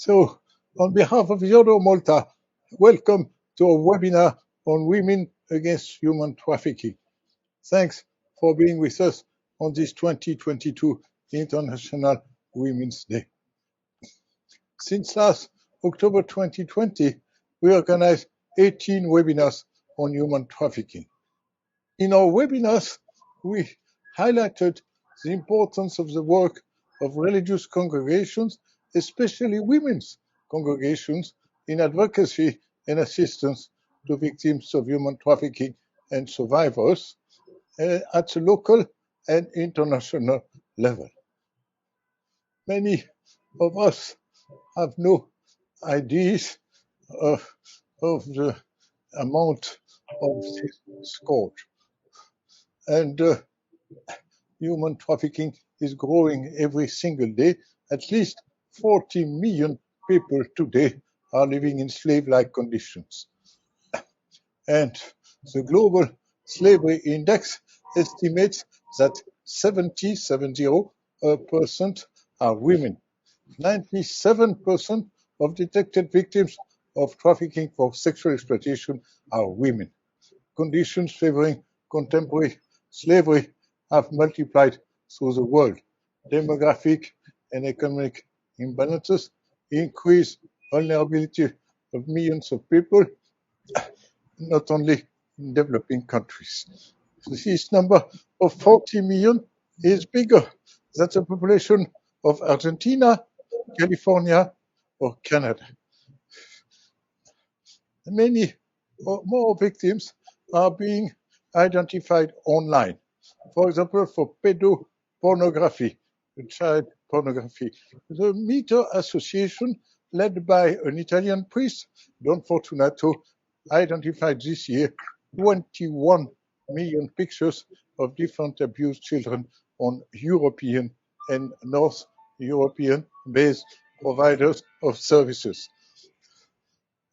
So, on behalf of the Order of Malta, welcome to our webinar on women against human trafficking. Thanks for being with us on this 2022 International Women's Day. Since last October 2020, we organized 18 webinars on human trafficking. In our webinars, we highlighted the importance of the work of religious congregations, especially women's congregations, in advocacy and assistance to victims of human trafficking and survivors at the local and international level. Many of us have no ideas of the amount of this scourge. And human trafficking is growing every single day. At least 40 million people today are living in slave-like conditions. And the Global Slavery Index estimates that 70% are women. 97% of detected victims of trafficking for sexual exploitation are women. Conditions favoring contemporary slavery have multiplied through the world. Demographic and economic imbalances increase vulnerability of millions of people, not only in developing countries. This number of 40 million is bigger than the population of Argentina, California, or Canada. Many more victims are being identified online. For example, for pedopornography, child pornography. The Meter Association, led by an Italian priest, Don Fortunato, identified this year 21 million pictures of different abused children on European and North European-based providers of services.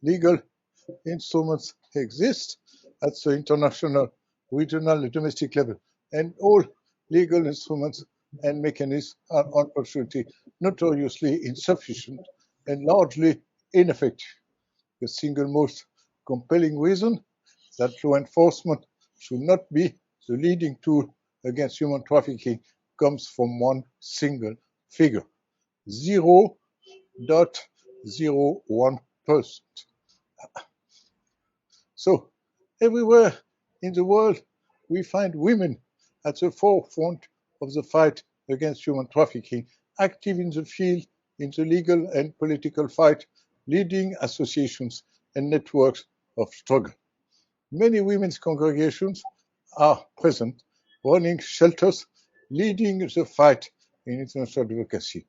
Legal instruments exist at the international, regional, and domestic level, and all legal instruments and mechanisms are unfortunately notoriously insufficient and largely ineffective. The single most compelling reason that law enforcement should not be the leading tool against human trafficking comes from one single figure: 0.01%. So, everywhere in the world, we find women at the forefront of the fight against human trafficking, active in the field, in the legal and political fight, leading associations and networks of struggle. Many women's congregations are present, running shelters, leading the fight in international advocacy.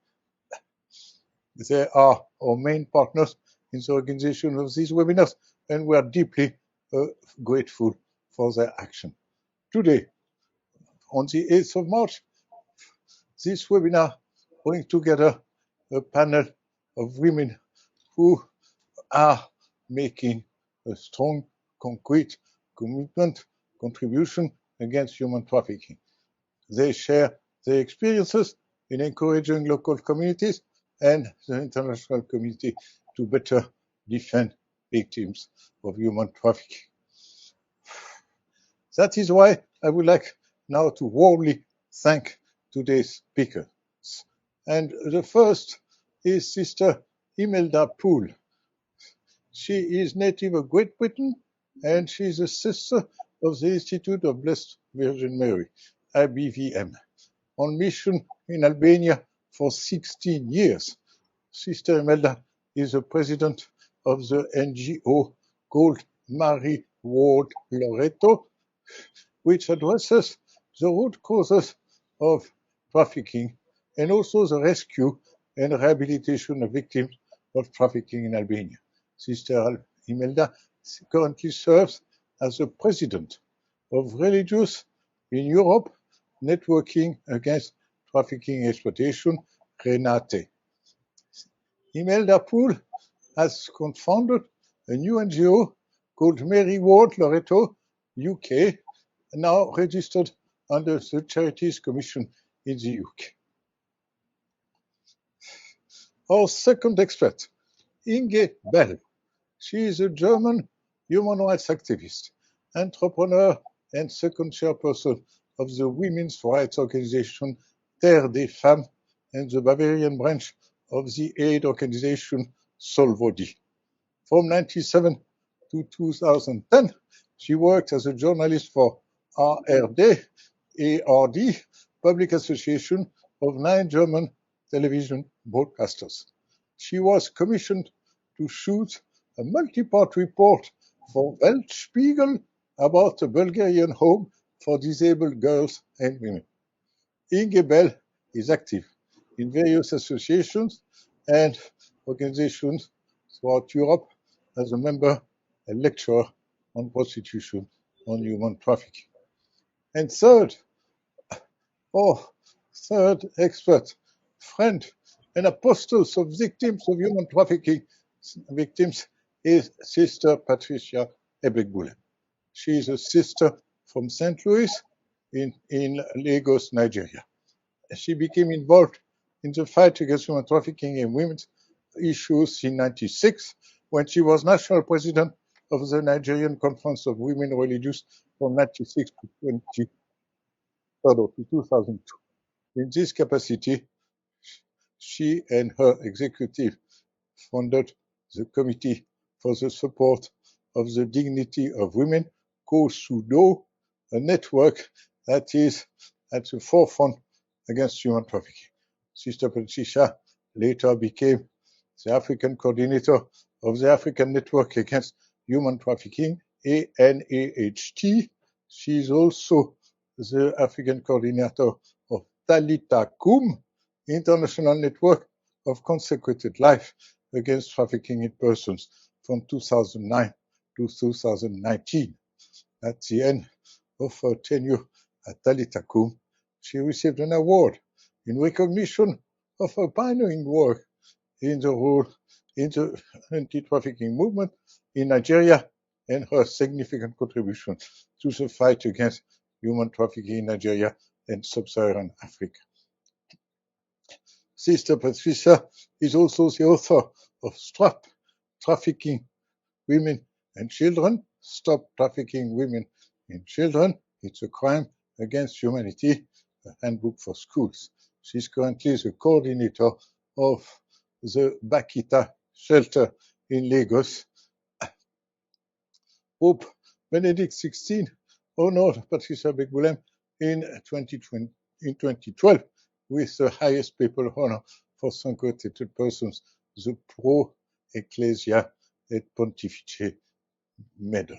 They are our main partners in the organization of these webinars, and we are deeply grateful for their action. Today, on the 8th of March, this webinar brings together a panel of women who are making a strong, concrete commitment, contribution against human trafficking. They share their experiences in encouraging local communities and the international community to better defend victims of human trafficking. That is why I would like now to warmly thank today's speakers. And the first is Sister Imelda Poole. She is native of Great Britain, and she is a sister of the Institute of Blessed Virgin Mary, IBVM, on mission in Albania for 16 years. Sister Imelda is the president of the NGO called Mary Ward Loreto, which addresses the root causes of trafficking and also the rescue and rehabilitation of victims of trafficking in Albania. Sister Imelda currently serves as the president of Religious in Europe, networking against trafficking and exploitation, RENATE. Imelda Poole has co-founded a new NGO called Mary Ward Loreto, UK, now registered under the Charities Commission in the UK. Our second expert, Inge Bell. She is a German human rights activist, entrepreneur, and second chairperson of the women's rights organization Terre des Femmes and the Bavarian branch of the aid organization Solvodi. From 1997 to 2010, she worked as a journalist for ARD, Public Association of 9 German television broadcasters. She was commissioned to shoot a multi-part report for Weltspiegel about a Bulgarian home for disabled girls and women. Inge Bell is active in various associations and organizations throughout Europe as a member and lecturer on prostitution and human trafficking. And third expert, friend, and apostle of victims of human trafficking victims is Sister Patricia Ebegbule. She is a sister from St. Louis in Lagos, Nigeria. She became involved in the fight against human trafficking and women's issues in 1996 when she was national president of the Nigerian Conference of Women Religious from 1996 to 2002. In this capacity, she and her executive founded the Committee for the Support of the Dignity of Women, COSUDO, a network that is at the forefront against human trafficking. Sister Patricia later became the African coordinator of the African Network Against Human Trafficking, ANAHT. She is also the African coordinator of Talita Kum, International Network of Consecrated Life Against Trafficking in Persons from 2009 to 2019. At the end of her tenure at Talita Kum, she received an award in recognition of her pioneering work in the anti-trafficking movement in Nigeria and her significant contribution to the fight against human trafficking in Nigeria and sub-Saharan Africa. Sister Patricia is also the author of Stop Trafficking Women and Children, Stop Trafficking Women and Children, It's a Crime Against Humanity, a handbook for schools. She's currently the coordinator of the Bakita shelter in Lagos. Pope Benedict XVI honored Patricia Ebegbule in 2012 with the highest papal honor for sanctified persons, the Pro Ecclesia et Pontifice Medal.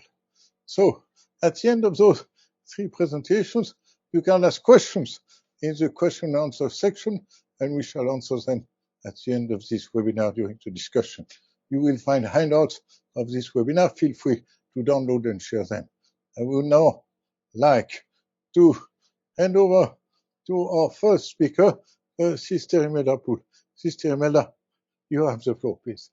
So, at the end of those 3 presentations, you can ask questions in the question and answer section, and we shall answer them at the end of this webinar during the discussion. You will find handouts of this webinar. Feel free to download and share them. I would now like to hand over to our first speaker, Sister Imelda Poole. Sister Imelda, you have the floor, please.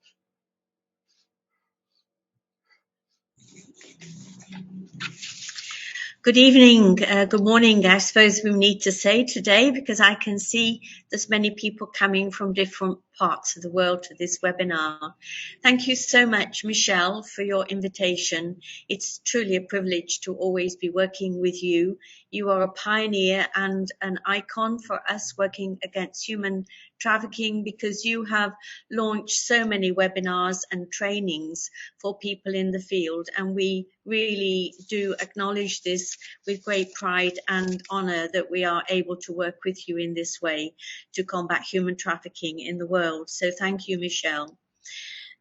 Good evening, good morning, I suppose we need to say today, because I can see there's many people coming from different parts of the world to this webinar. Thank you so much, Michel, for your invitation. It's truly a privilege to always be working with you. You are a pioneer and an icon for us working against human trafficking, because you have launched so many webinars and trainings for people in the field, and we really do acknowledge this with great pride and honour that we are able to work with you in this way to combat human trafficking in the world. So thank you, Michel.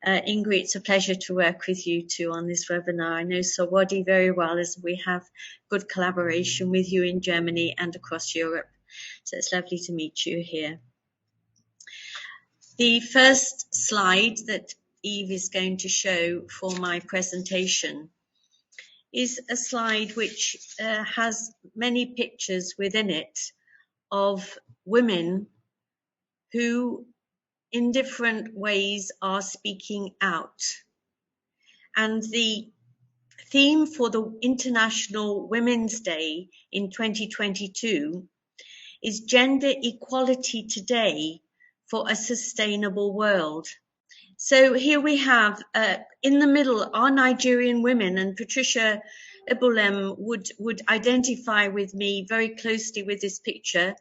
Ingrid, it's a pleasure to work with you too on this webinar. I know Sawadi very well, as we have good collaboration with you in Germany and across Europe. So it's lovely to meet you here. The first slide that Eve is going to show for my presentation is a slide which has many pictures within it of women who in different ways are speaking out. And the theme for the International Women's Day in 2022 is Gender Equality Today for a sustainable world. So here we have, in the middle, are Nigerian women, and Patricia Ibolem would identify with me very closely with this picture,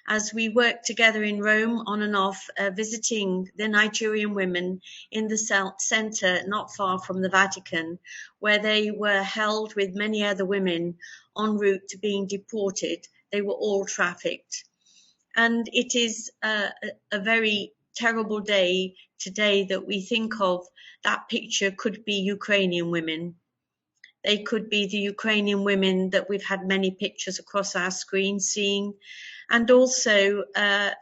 as we worked together in Rome on and off, visiting the Nigerian women in the center not far from the Vatican, where they were held with many other women en route to being deported. They were all trafficked. And it is a very terrible day today that we think of. That picture could be Ukrainian women. They could be the Ukrainian women that we've had many pictures across our screen seeing, and also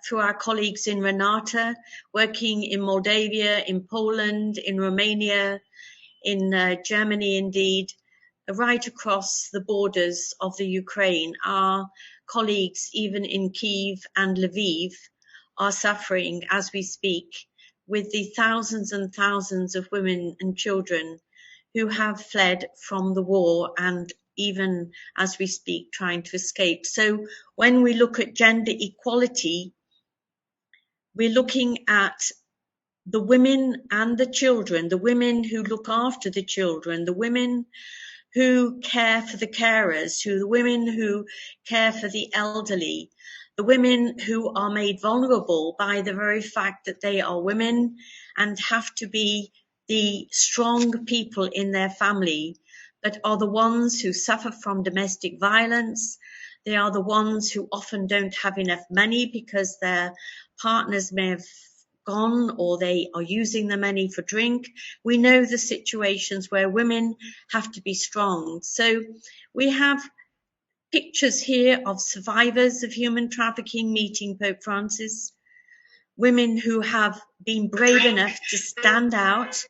through our colleagues in RENATE, working in Moldavia, in Poland, in Romania, in Germany indeed, right across the borders of the Ukraine. Our colleagues, even in Kyiv and Lviv, are suffering as we speak with the thousands and thousands of women and children who have fled from the war and even as we speak trying to escape. So when we look at gender equality, we're looking at the women and the children, the women who look after the children, the women who care for the carers, the women who care for the elderly, the women who are made vulnerable by the very fact that they are women and have to be the strong people in their family, but are the ones who suffer from domestic violence. They are the ones who often don't have enough money because their partners may have gone or they are using the money for drink. We know the situations where women have to be strong. So we have pictures here of survivors of human trafficking meeting Pope Francis, women who have been brave enough to stand out,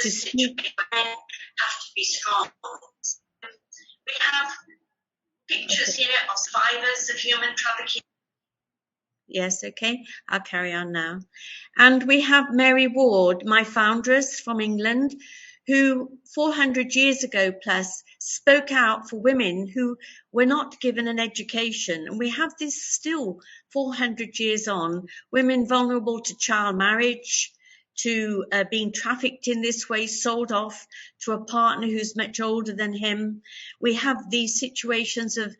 to speak. Have to be strong. We have pictures here of survivors of human trafficking. Yes, okay, I'll carry on now. And we have Mary Ward, my foundress from England, who 400 years ago plus spoke out for women who were not given an education. And we have this still 400 years on, women vulnerable to child marriage, to being trafficked in this way, sold off to a partner who's much older than him. We have these situations of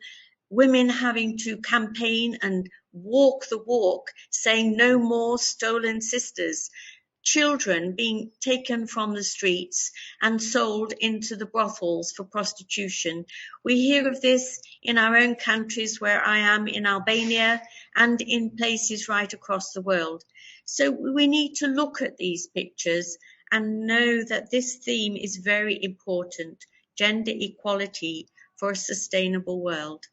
women having to campaign and walk the walk, saying no more stolen sisters, children being taken from the streets and sold into the brothels for prostitution. We hear of this in our own countries, where I am in Albania and in places right across the world. So we need to look at these pictures and know that this theme is very important, gender equality for a sustainable world.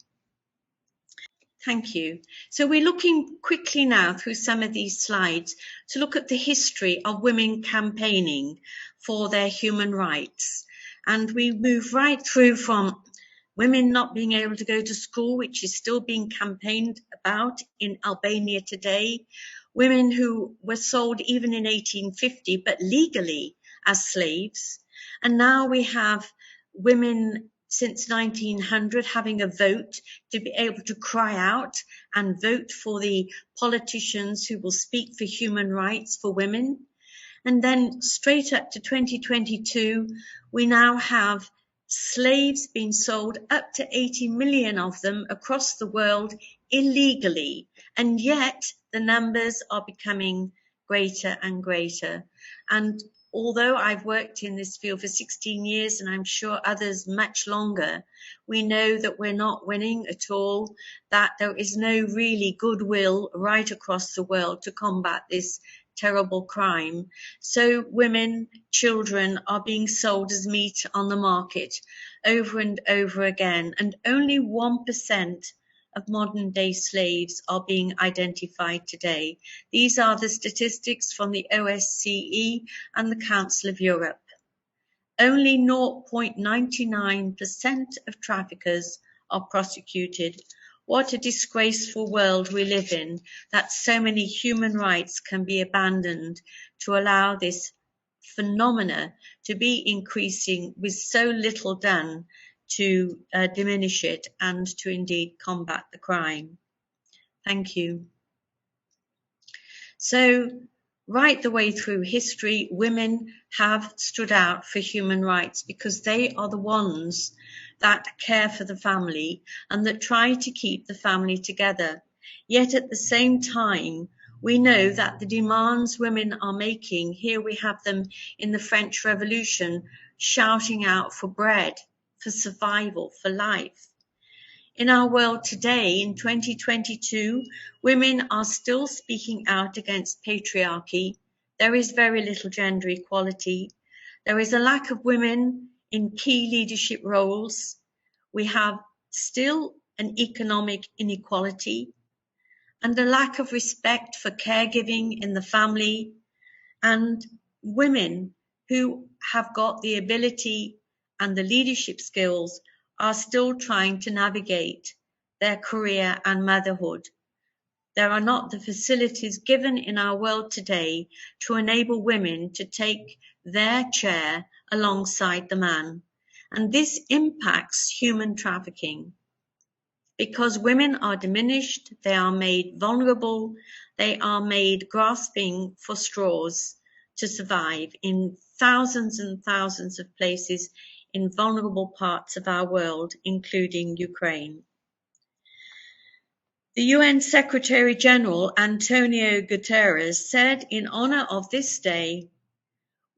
Thank you. So we're looking quickly now through some of these slides to look at the history of women campaigning for their human rights. And we move right through from women not being able to go to school, which is still being campaigned about in Albania today, women who were sold even in 1850, but legally as slaves. And now we have women since 1900 having a vote to be able to cry out and vote for the politicians who will speak for human rights for women. And then straight up to 2022, we now have slaves being sold, up to 80 million of them across the world illegally. And yet the numbers are becoming greater and greater. And although I've worked in this field for 16 years, and I'm sure others much longer, we know that we're not winning at all, that there is no really goodwill right across the world to combat this terrible crime. So women, children are being sold as meat on the market over and over again, and only 1% of modern day slaves are being identified today. These are the statistics from the OSCE and the Council of Europe. Only 0.99% of traffickers are prosecuted. What a disgraceful world we live in, that so many human rights can be abandoned to allow this phenomena to be increasing with so little done to diminish it and to indeed combat the crime. Thank you. So right the way through history, women have stood out for human rights because they are the ones that care for the family and that try to keep the family together. Yet at the same time, we know that the demands women are making, here we have them in the French Revolution, shouting out for bread, for survival, for life. In our world today, in 2022, women are still speaking out against patriarchy. There is very little gender equality. There is a lack of women in key leadership roles. We have still an economic inequality and a lack of respect for caregiving in the family, and women who have got the ability and the leadership skills are still trying to navigate their career and motherhood. There are not the facilities given in our world today to enable women to take their chair alongside the man. And this impacts human trafficking. Because women are diminished, they are made vulnerable, they are made grasping for straws to survive in thousands and thousands of places in vulnerable parts of our world, including Ukraine. The UN Secretary General Antonio Guterres said in honor of this day,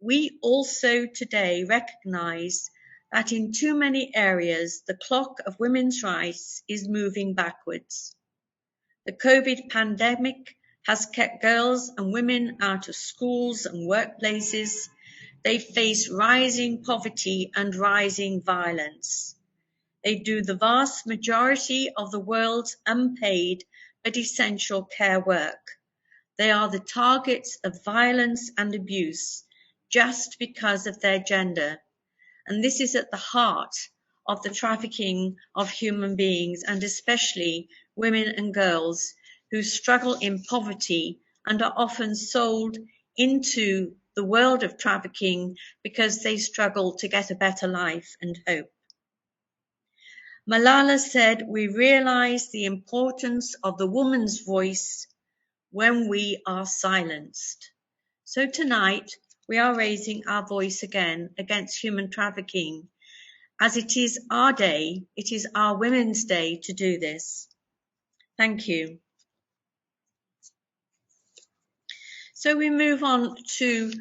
"We also today recognize that in too many areas the clock of women's rights is moving backwards. The COVID pandemic has kept girls and women out of schools and workplaces. They face rising poverty and rising violence. They do the vast majority of the world's unpaid but essential care work. They are the targets of violence and abuse just because of their gender. And this is at the heart of the trafficking of human beings, and especially women and girls who struggle in poverty and are often sold into the world of trafficking because they struggle to get a better life and hope." Malala said, "We realize the importance of the woman's voice when we are silenced." So tonight, we are raising our voice again against human trafficking, as it is our day, it is our Women's Day to do this. Thank you. So we move on to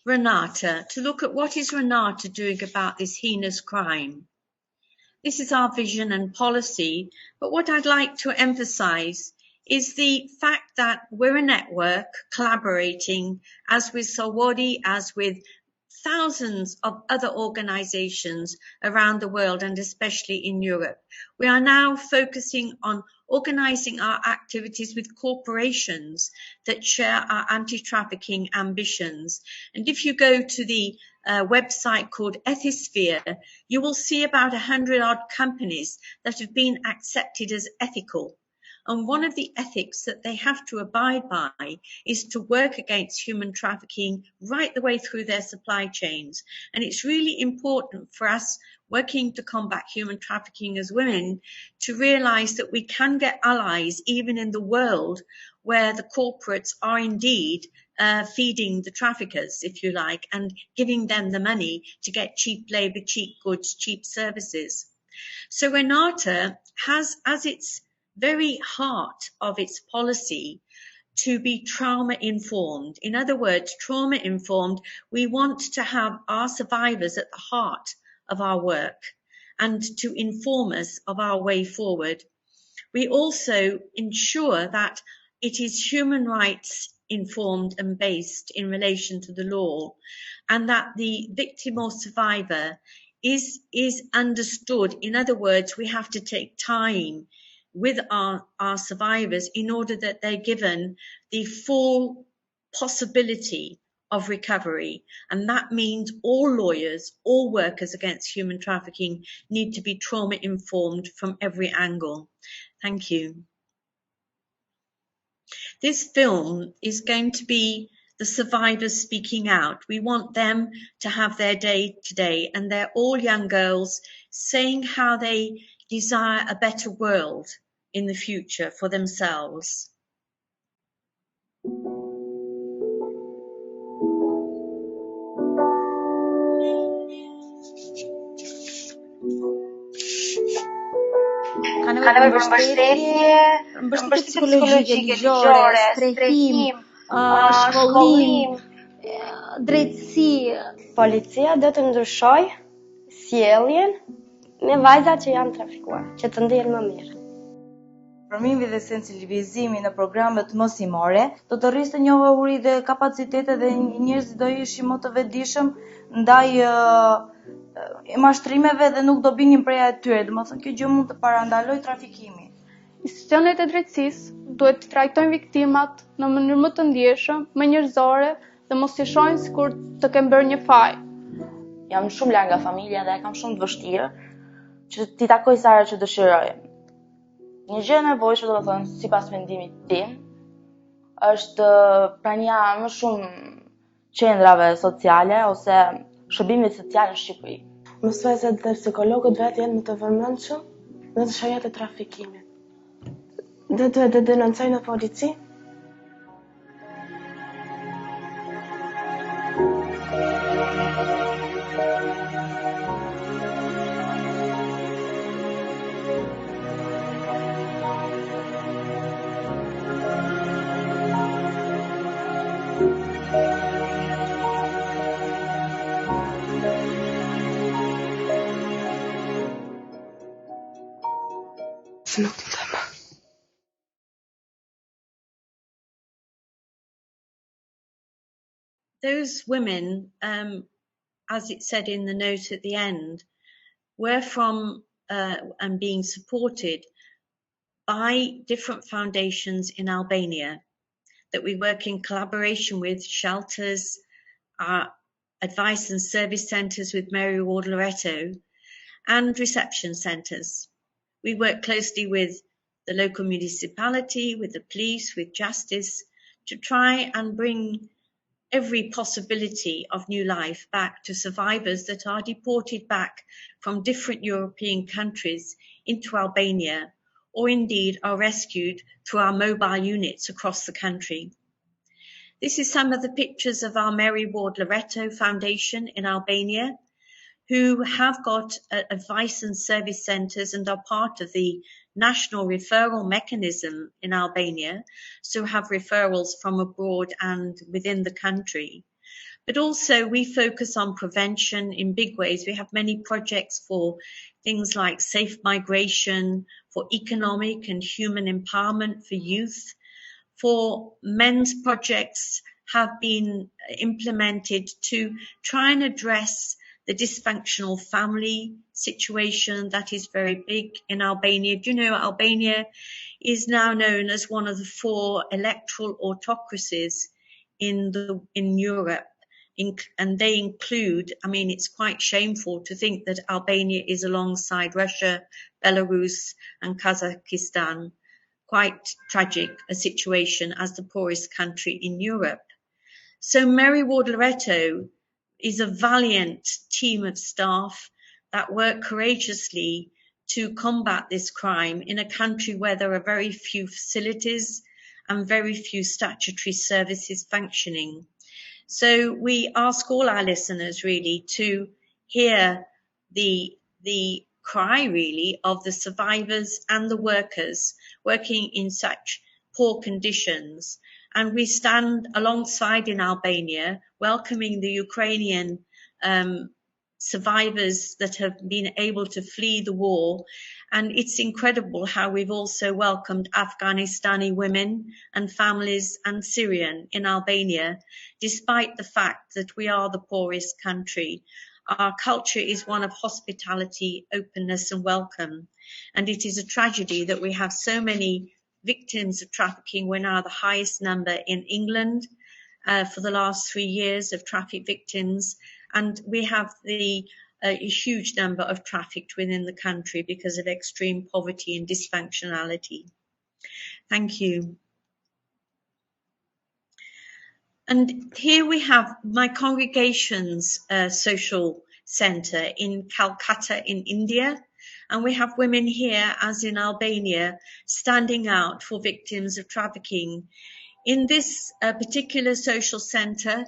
RENATE, to look at what is RENATE doing about this heinous crime. This is our vision and policy, but what I'd like to emphasize is the fact that we're a network collaborating, as with Sawadi, as with thousands of other organizations around the world and especially in Europe. We are now focusing on organizing our activities with corporations that share our anti-trafficking ambitions. And if you go to the website called Ethisphere, you will see about 100 odd companies that have been accepted as ethical. And one of the ethics that they have to abide by is to work against human trafficking right the way through their supply chains. And it's really important for us working to combat human trafficking as women to realize that we can get allies even in the world where the corporates are indeed feeding the traffickers, if you like, and giving them the money to get cheap labor, cheap goods, cheap services. So RENATE has as its very heart of its policy to be trauma informed. In other words, trauma informed, we want to have our survivors at the heart of our work and to inform us of our way forward. We also ensure that it is human rights informed and based in relation to the law, and that the victim or survivor is understood. In other words, we have to take time with our survivors in order that they're given the full possibility of recovery. And that means all lawyers, all workers against human trafficking need to be trauma informed from every angle. Thank you. This film is going to be the survivors speaking out. We want them to have their day today, and they're all young girls saying how they desire a better world in the future for themselves. ka nevojë për mbështetje psikologjike, ligjore, strehim, shkollim, drejtësi. Policia do të ndryshojë sjelljen me vajzat që janë trafikuar, që të ndihen më mirë. Formimi dhe sensibilizimi në programet mosimore do të rrisë njohuri dhe kapacitete dhe njerëzit do ishin më të vetëdijshëm ndaj mashtrimeve dhe nuk do binin prej atyre. Domethënë kjo gjë mund të parandalojë trafikimin. Institucionet e drejtësisë duhet të trajtojnë viktimat në mënyrë më të ndjeshëm, më njerëzore dhe mos i shohin sikur të kenë bërë një faj. Jam shumë larg nga familja dhe e kam shumë të vështirë që t'i takoj Sara që dëshiroj. Një gjë e nevojshme, domethënë, sipas mendimit tim, është prania më shumë qendrave sociale ose shërbimit social në Shqipëri. Mësueset dhe psikologët vetë janë më të vëmendshëm në të shajat e trafikimit. Dhe duhet të denoncojnë në polici. Those women, as it said in the note at the end, were from and being supported by different foundations in Albania that we work in collaboration with, shelters, advice and service centres with Mary Ward Loreto, and reception centres. We work closely with the local municipality, with the police, with justice, to try and bring every possibility of new life back to survivors that are deported back from different European countries into Albania, or indeed are rescued through our mobile units across the country. This is some of the pictures of our Mary Ward Loreto Foundation in Albania, who have got advice and service centres and are part of the national referral mechanism in Albania, so have referrals from abroad and within the country. But also we focus on prevention in big ways. We have many projects for things like safe migration, for economic and human empowerment for youth, for men's projects have been implemented to try and address the dysfunctional family situation that is very big in Albania. Do you know Albania is now known as one of the 4 electoral autocracies in Europe, and they include, I mean, it's quite shameful to think that Albania is alongside Russia, Belarus and Kazakhstan. Quite tragic a situation as the poorest country in Europe. So Mary Ward Loreto is a valiant team of staff that work courageously to combat this crime in a country where there are very few facilities and very few statutory services functioning. So we ask all our listeners really to hear the cry really of the survivors and the workers working in such poor conditions. And we stand alongside in Albania, welcoming the Ukrainian survivors that have been able to flee the war. And it's incredible how we've also welcomed Afghanistani women and families and Syrian in Albania, despite the fact that we are the poorest country. Our culture is one of hospitality, openness and welcome. And it is a tragedy that we have so many victims of trafficking. We're now the highest number in England for the last 3 years of traffic victims. And we have a huge number of trafficked within the country because of extreme poverty and dysfunctionality. Thank you. And here we have my congregation's social centre in Calcutta in India. And we have women here, as in Albania, standing out for victims of trafficking. In this particular social centre,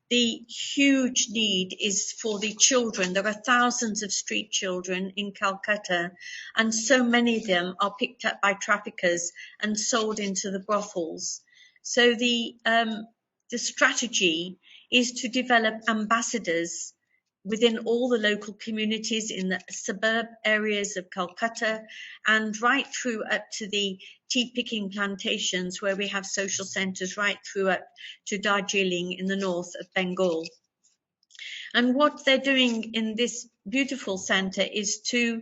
the huge need is for the children. There are thousands of street children in Calcutta, and so many of them are picked up by traffickers and sold into the brothels. So the strategy is to develop ambassadors within all the local communities in the suburb areas of Calcutta and right through up to the tea picking plantations where we have social centres right through up to Darjeeling in the north of Bengal. And what they're doing in this beautiful centre is to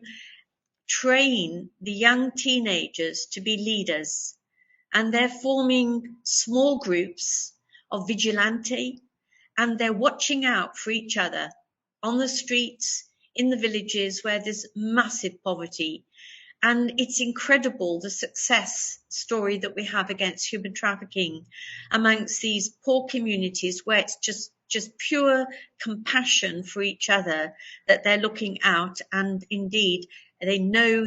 train the young teenagers to be leaders, and they're forming small groups of vigilante, and they're watching out for each other on the streets, in the villages where there's massive poverty. And it's incredible the success story that we have against human trafficking amongst these poor communities where it's just pure compassion for each other that they're looking out, and indeed they know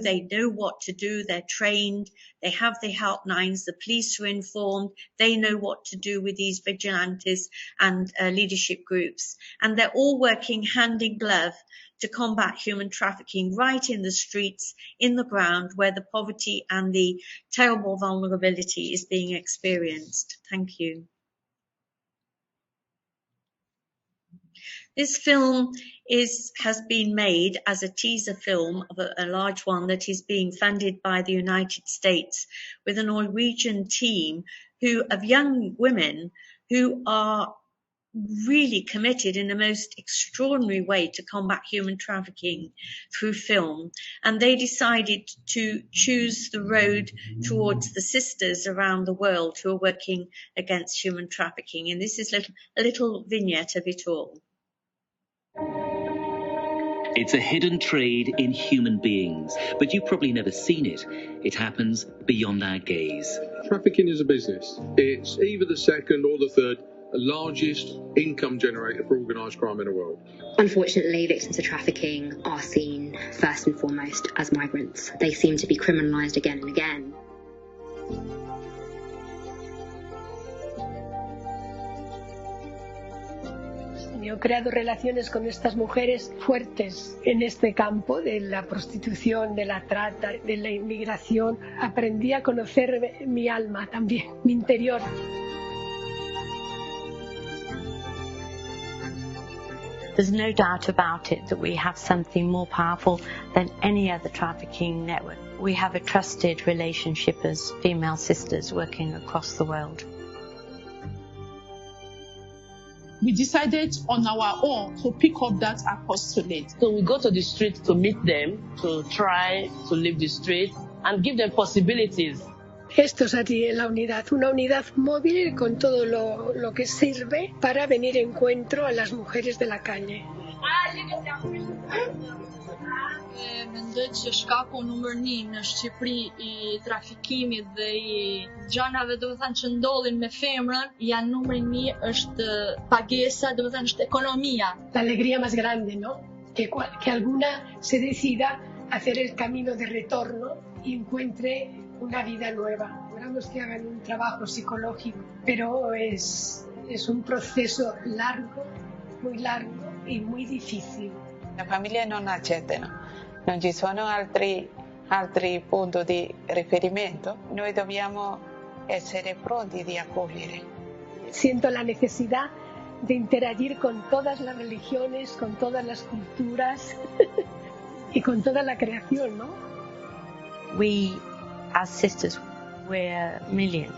what to do, they're trained, they have the helplines, the police are informed, they know what to do with these vigilantes and leadership groups, and they're all working hand in glove to combat human trafficking right in the streets, in the ground, where the poverty and the terrible vulnerability is being experienced. Thank you. This film has been made as a teaser film of a large one that is being funded by the United States with a Norwegian team of young women who are really committed in the most extraordinary way to combat human trafficking through film. And they decided to choose the road towards the sisters around the world who are working against human trafficking. And this is a little vignette of it all. It's a hidden trade in human beings, but you've probably never seen it. It happens beyond our gaze. Trafficking is a business. It's either the second or the third largest income generator for organised crime in the world. Unfortunately, victims of trafficking are seen first and foremost as migrants. They seem to be criminalised again and again. Yo he creado relaciones con estas mujeres fuertes en este campo de la prostitución, de la trata, de la inmigración. Aprendí a conocer mi alma también, mi interior. There's no doubt about it that we have something more powerful than any other trafficking network. We have a trusted relationship as female sisters working across the world. We decided on our own to pick up that apostolate. So we go to the street to meet them, to try to leave the street and give them possibilities. Esto es aquí la unidad, una unidad móvil con todo lo que sirve para venir en encuentro a las mujeres de la calle. Mendoj që shkaku numër 1 në Shqipëri I trafikimit dhe I gjanave domethënë që ndodhin me femrën janë numri 1 është pagesa, domethënë është ekonomia. La alegría más grande, ¿no? Que alguna se decida a hacer el camino de retorno y encuentre una vida nueva. Esperamos que hagan un trabajo psicológico, pero es un proceso largo y muy difficile. Le famiglie non accettano. Non ci sono altri punti di riferimento. Noi dobbiamo essere pronti di accogliere. Siento la necesidad de interagir con todas las religiones, con todas las culturas y con toda la creación, ¿no? We, as sisters, we're millions.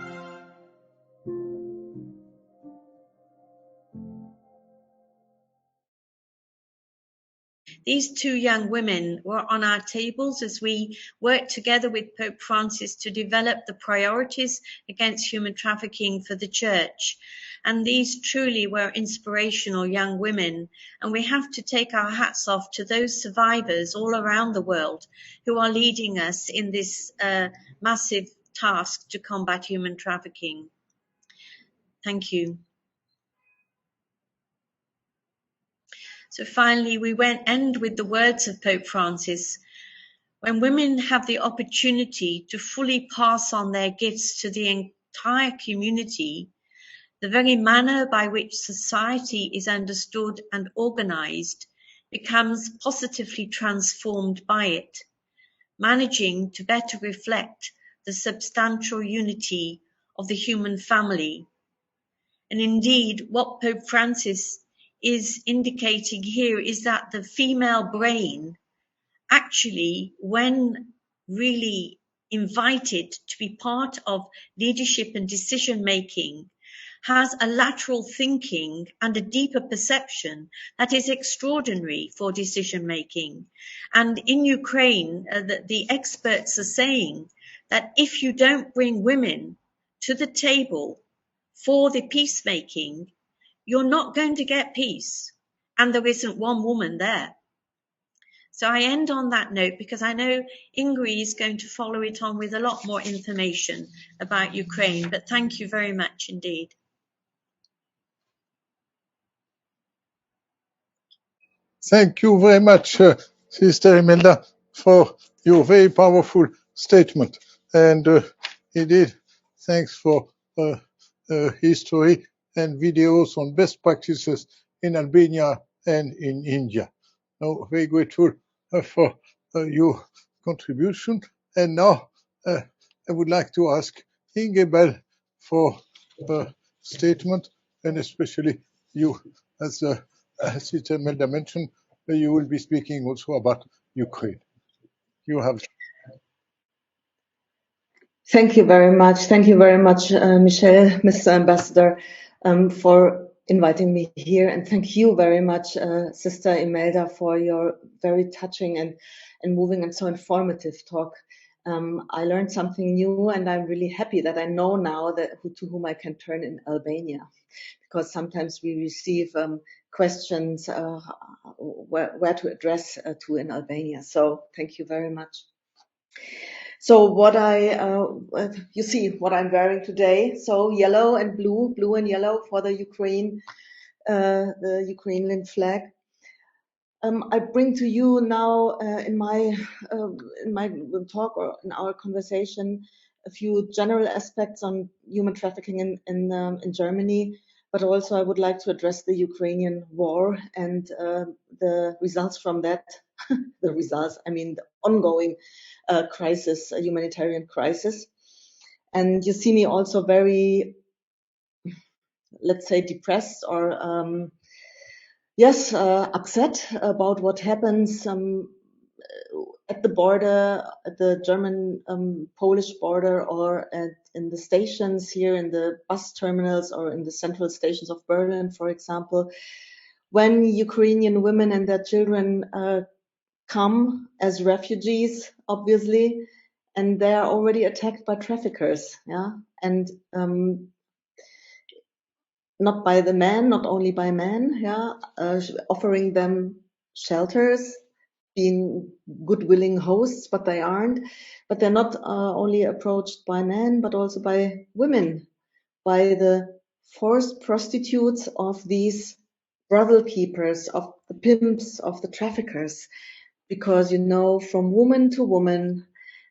These 2 young women were on our tables as we worked together with Pope Francis to develop the priorities against human trafficking for the Church. And these truly were inspirational young women. And we have to take our hats off to those survivors all around the world who are leading us in this massive task to combat human trafficking. Thank you. So finally, we end with the words of Pope Francis. When women have the opportunity to fully pass on their gifts to the entire community, The very manner by which society is understood and organized becomes positively transformed by it, managing to better reflect the substantial unity of the human family. And indeed, what Pope Francis is indicating here is that the female brain actually, when really invited to be part of leadership and decision making, has a lateral thinking and a deeper perception that is extraordinary for decision making. And in Ukraine, the experts are saying that if you don't bring women to the table for the peacemaking, you're not going to get peace. And there isn't one woman there. So I end on that note because I know Ingrid is going to follow it on with a lot more information about Ukraine, but thank you very much indeed. Thank you very much, Sister Imelda, for your very powerful statement. And indeed, thanks for history and videos on best practices in Albania and in India. Now, very grateful for your contribution. And now I would like to ask Ingebel for a statement, and especially you, as Sister Imelda mentioned, you will be speaking also about Ukraine. You have. Thank you very much. Thank you very much, Michel, Mr. Ambassador, for inviting me here. And thank you very much, Sister Imelda, for your very touching and moving and so informative talk. I learned something new, and I'm really happy that I know now to whom I can turn in Albania, because sometimes we receive questions where to address to in Albania. So thank you very much. So what you see what I'm wearing today. So yellow and blue and yellow for the Ukrainian flag. I bring to you now in my talk or in our conversation a few general aspects on human trafficking in Germany, but also I would like to address the Ukrainian war and the results from that. The ongoing crisis, a humanitarian crisis. And you see me also very, let's say, depressed or upset about what happens at the border, at the German-Polish border, or in the stations here, in the bus terminals, or in the central stations of Berlin, for example, when Ukrainian women and their children come as refugees, obviously, and they are already attacked by traffickers, and not by the men, not only by men, offering them shelters, being good willing hosts, but they aren't. But they're not only approached by men, but also by women, by the forced prostitutes of these brothel keepers, of the pimps, of the traffickers. Because, from woman to woman,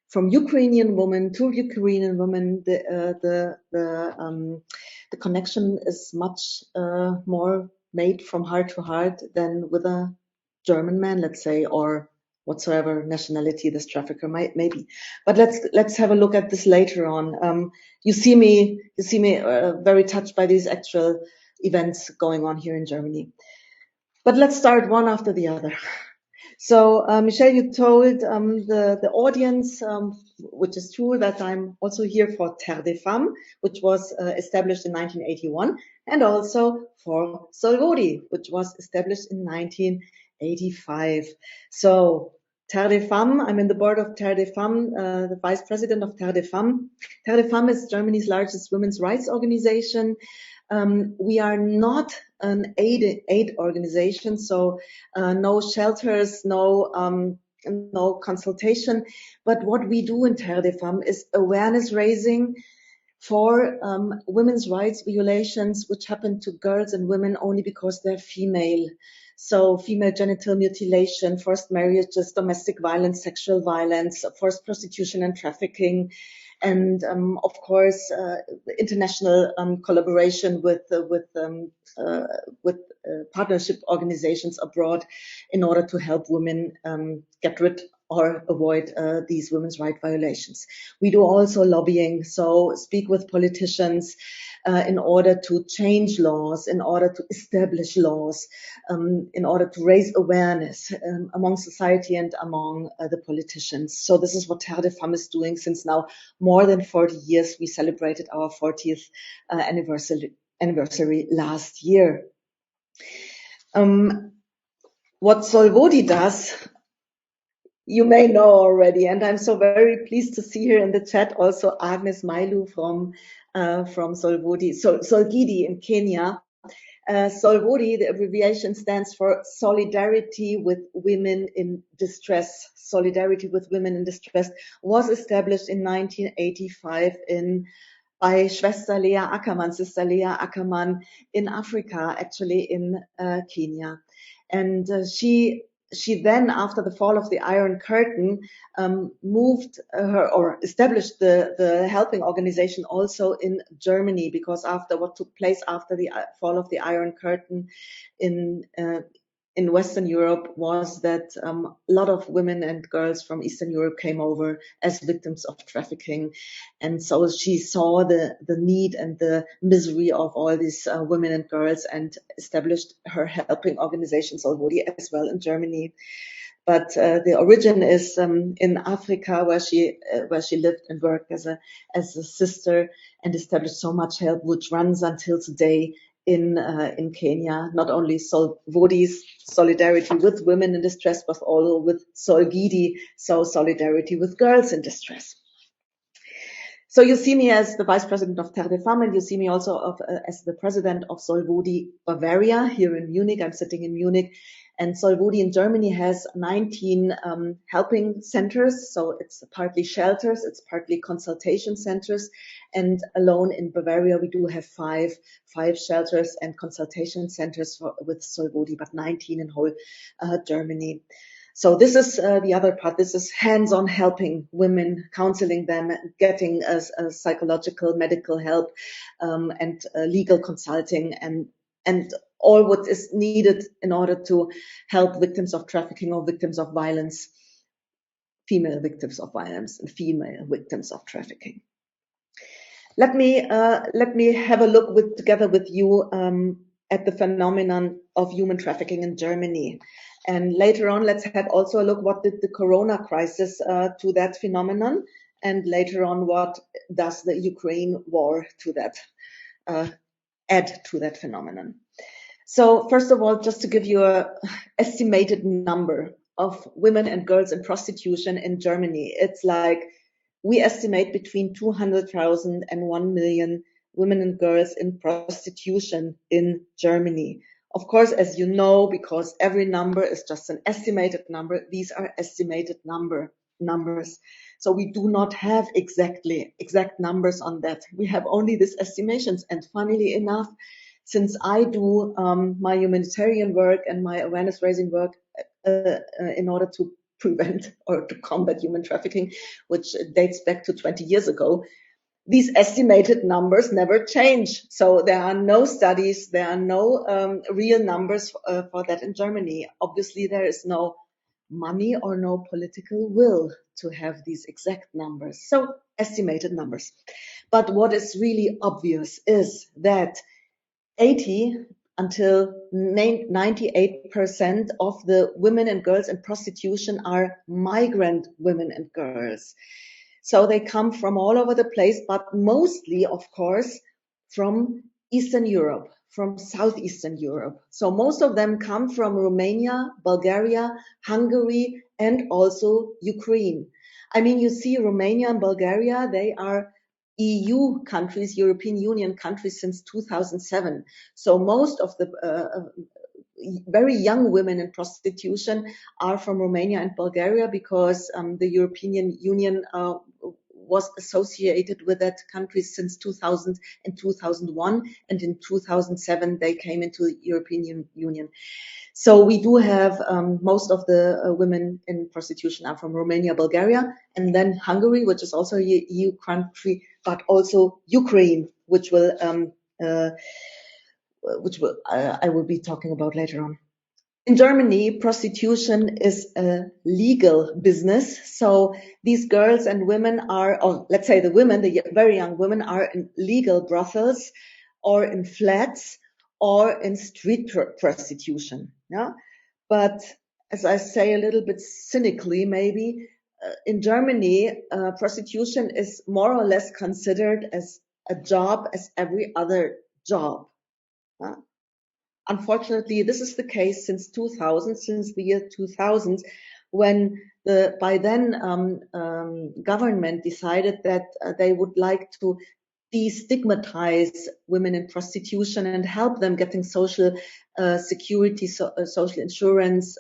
from Ukrainian woman to Ukrainian woman, the connection is much more made from heart to heart than with a German man, let's say, or whatsoever nationality this trafficker may be. But let's have a look at this later on. You see me very touched by these actual events going on here in Germany. But let's start one after the other. So, Michel, you told the audience, which is true, that I'm also here for Terre des Femmes, which was established in 1981, and also for Solvodi, which was established in 1985. So, Terre des Femmes, I'm in the board of Terre des Femmes, the vice president of Terre des Femmes. Terre des Femmes is Germany's largest women's rights organization. We are not an aid organization, so no shelters, no consultation. But what we do in Terre des Femmes is awareness raising for women's rights violations which happen to girls and women only because they're female. So female genital mutilation, forced marriages, domestic violence, sexual violence, forced prostitution and trafficking. and of course international collaboration with partnership organizations abroad in order to help women get rid or avoid these women's rights violations. We do also lobbying, so speak with politicians in order to change laws, in order to establish laws, in order to raise awareness among society and among the politicians. So this is what Terre des Femmes is doing since now more than 40 years. We celebrated our 40th anniversary last year. What Solvodi does, you may know already, and I'm so very pleased to see here in the chat also Agnes Mailu from Solgidi in Kenya. Solvodi, the abbreviation stands for Solidarity with Women in Distress. Solidarity with Women in Distress was established in 1985 by Schwester Lea Ackermann, Sister Lea Ackermann in Africa, actually in Kenya. And she then, after the fall of the Iron Curtain, established the helping organization also in Germany, because after what took place after the fall of the Iron Curtain in Western Europe was that a lot of women and girls from Eastern Europe came over as victims of trafficking. And so she saw the need and the misery of all these women and girls and established her helping organization, Solvodi, as well in Germany. But the origin is in Africa, where she lived and worked as a sister and established so much help, which runs until today in Kenya. Not only Solvodi's solidarity with women in distress, but also with Solgidi, so solidarity with girls in distress. So you see me as the vice president of Terre des Femmes, and you see me also as the president of Solvodi Bavaria here in Munich. I'm sitting in Munich. And Solvodi in Germany has 19 helping centers. So it's partly shelters, it's partly consultation centers. And alone in Bavaria, we do have five shelters and consultation centers with Solvodi, but 19 in whole Germany. So this is the other part. This is hands-on helping women, counseling them, getting a psychological, medical help, and legal consulting, and all what is needed in order to help victims of trafficking or victims of violence, female victims of violence and female victims of trafficking. Let me have a look together with you at the phenomenon of human trafficking in Germany. And later on, let's have also a look what did the Corona crisis to that phenomenon, and later on, what does the Ukraine war to that add to that phenomenon. So first of all, just to give you an estimated number of women and girls in prostitution in Germany, it's like we estimate between 200,000 and 1 million women and girls in prostitution in Germany. Of course, as you know, because every number is just an estimated number, these are estimated numbers. So we do not have exact numbers on that. We have only these estimations. And funnily enough, since I do my humanitarian work and my awareness raising work in order to prevent or to combat human trafficking, which dates back to 20 years ago, these estimated numbers never change. So there are no studies, there are no real numbers for that in Germany. Obviously, there is no money or no political will to have these exact numbers. So estimated numbers. But what is really obvious is that 80 until 98% of the women and girls in prostitution are migrant women and girls. So they come from all over the place, but mostly, of course, from Eastern Europe, from Southeastern Europe. So most of them come from Romania, Bulgaria, Hungary, and also Ukraine. I mean, you see Romania and Bulgaria, they are EU countries, European Union countries since 2007. So most of the very young women in prostitution are from Romania and Bulgaria because the European Union was associated with that country since 2000 and 2001, and in 2007 they came into the European Union. So we do have most of the women in prostitution are from Romania, Bulgaria, and then Hungary, which is also a EU country, but also Ukraine, which I will be talking about later on. In Germany, prostitution is a legal business. So these girls and women are, or let's say the women, the very young women, are in legal brothels or in flats or in street prostitution. Yeah? But as I say a little bit cynically, maybe, in Germany, prostitution is more or less considered as a job as every other job. Yeah? Unfortunately, this is the case since 2000, since the year 2000, when the by then government decided that they would like to destigmatize women in prostitution and help them getting social security, social insurance.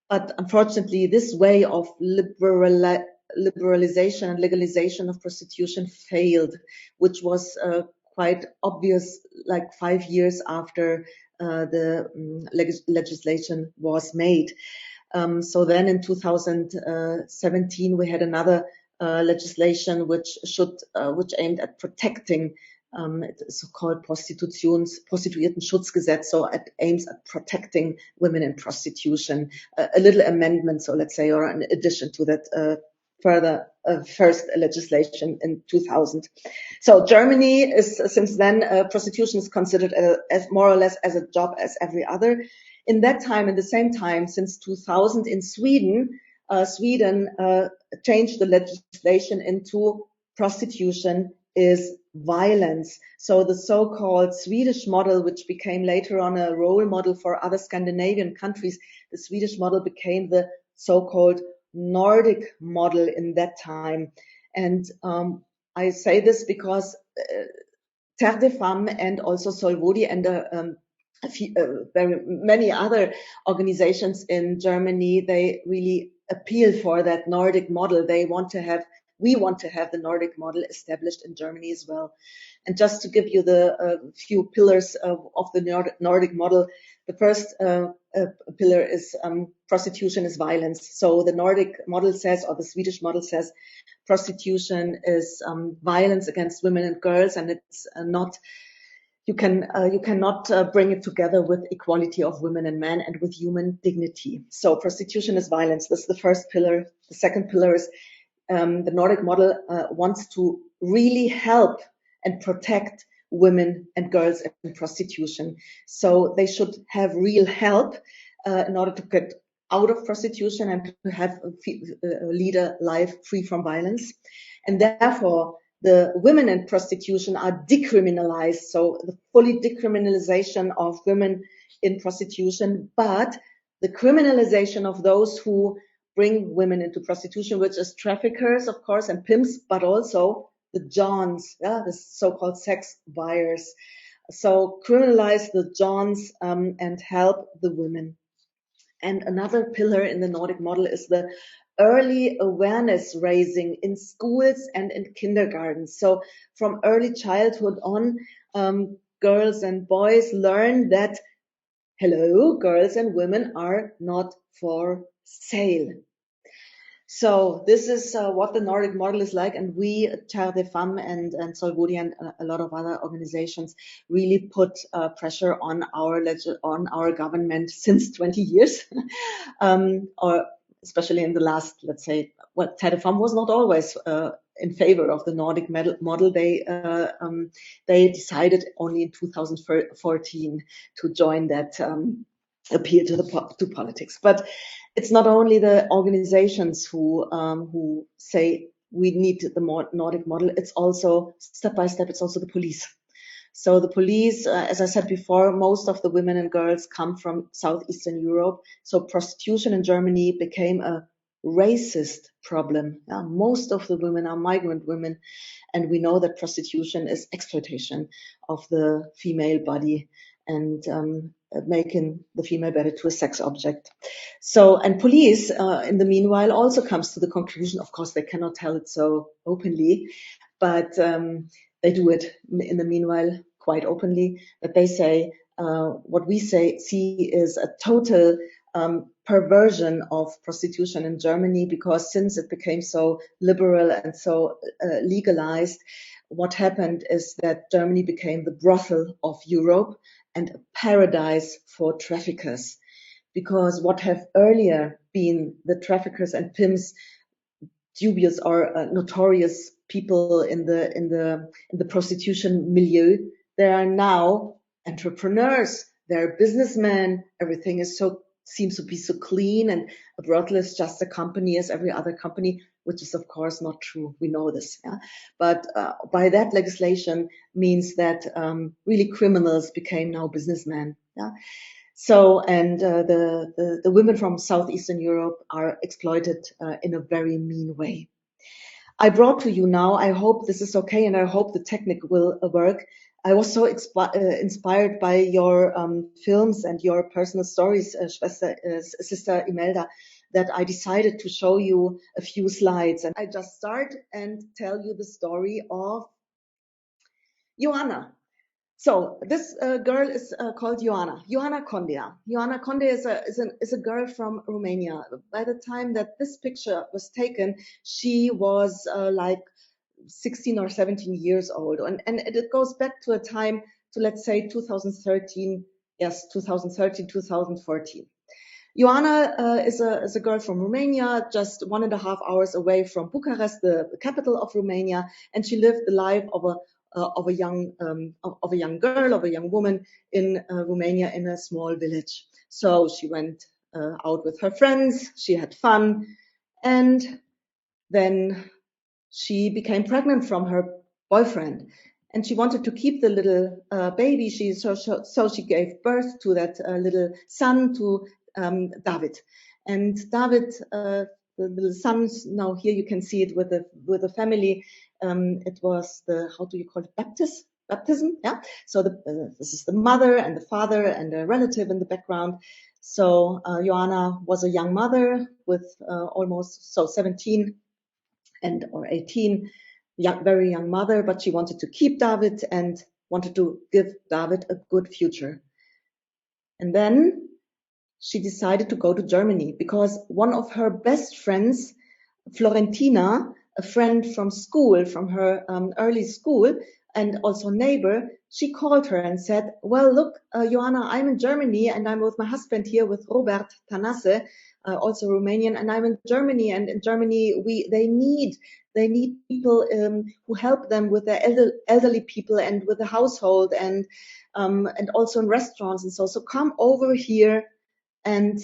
But unfortunately, this way of liberalization and legalization of prostitution failed, which was quite obvious like 5 years after the legislation was made. So then in 2017 we had another legislation which aimed at protecting so-called Prostituiertenschutzgesetz, so it aims at protecting women in prostitution. A little amendment, so let's say, or an addition to that further first legislation in 2000. So Germany is, since then, prostitution is considered as more or less as a job as every other. In that time, in the same time, since 2000 in Sweden, Sweden changed the legislation into prostitution is violence. So the so-called Swedish model, which became later on a role model for other Scandinavian countries, the Swedish model became the so-called Nordic model in that time. And I say this because Terre des Femmes and also Solvodi and very many other organizations in Germany, they really appeal for that Nordic model. We want to have the Nordic model established in Germany as well. And just to give you the few pillars of the Nordic model, the first pillar is prostitution is violence. So the Nordic model says, or the Swedish model says, prostitution is violence against women and girls, and it's not. You cannot bring it together with equality of women and men and with human dignity. So prostitution is violence. This is the first pillar. The second pillar is the Nordic model wants to really help and protect women and girls in prostitution. So they should have real help in order to get out of prostitution and to have lead a life free from violence. And therefore, the women in prostitution are decriminalized. So the fully decriminalization of women in prostitution, but the criminalization of those who bring women into prostitution, which is traffickers, of course, and pimps, but also the Johns, the so-called sex buyers. So criminalize the Johns and help the women. And another pillar in the Nordic model is the early awareness raising in schools and in kindergartens. So from early childhood on, girls and boys learn that, hello, girls and women are not for sale. So this is what the Nordic model is like, and we, Terre des Femmes and Solvodi and a lot of other organizations, really put pressure on our government since 20 years, or especially in the last, let's say, well, Terre des Femmes was not always in favor of the Nordic model. They decided only in 2014 to join that appeal to politics, but. It's not only the organizations who say we need the Nordic model. It's also step by step. It's also the police. So the police, as I said before, most of the women and girls come from Southeastern Europe. So prostitution in Germany became a racist problem. Most of the women are migrant women, and we know that prostitution is exploitation of the female body. and making the female better to a sex object. So, and police, in the meanwhile, also comes to the conclusion, of course, they cannot tell it so openly, but they do it in the meanwhile quite openly, that they say, what we see is a total perversion of prostitution in Germany, because since it became so liberal and so legalized, what happened is that Germany became the brothel of Europe and a paradise for traffickers. Because what have earlier been the traffickers and pimps, dubious or notorious people in the prostitution milieu, they are now entrepreneurs. They're businessmen. Everything seems to be so clean, and a brothel is just a company as every other company, which is of course not true. We know this, yeah. But by that legislation means that really criminals became now businessmen, yeah. So, and the women from Southeastern Europe are exploited in a very mean way. I brought to you now, I hope this is okay, and I hope the technique will work. I was so inspired by your films and your personal stories, Sister Imelda, that I decided to show you a few slides. And I just start and tell you the story of Joanna. So this girl is called Joanna Condea. Joanna Condea is a girl from Romania. By the time that this picture was taken, she was like 16 or 17 years old. And it goes back to a time to, let's say, 2013. Yes, 2013, 2014. Joanna is a girl from Romania, just 1.5 hours away from Bucharest, the capital of Romania, and she lived the life of a young girl, of a young woman in Romania, in a small village. So she went out with her friends, she had fun, and then she became pregnant from her boyfriend, and she wanted to keep the little baby. So she gave birth to that little son, to David. And David, the little son, now here you can see it with the family. It was the, how do you call it, baptism, yeah. So this is the mother and the father and a relative in the background. So Joanna was a young mother with almost 17 or 18, very young mother, but she wanted to keep David and wanted to give David a good future. And then she decided to go to Germany because one of her best friends, Florentina, a friend from school, from her early school, and also neighbor, she called her and said, well, look, Joanna, I'm in Germany and I'm with my husband here, with Robert Tănase, also Romanian, and I'm in Germany, and in Germany they need people who help them with their elderly people and with the household and also in restaurants and so come over here and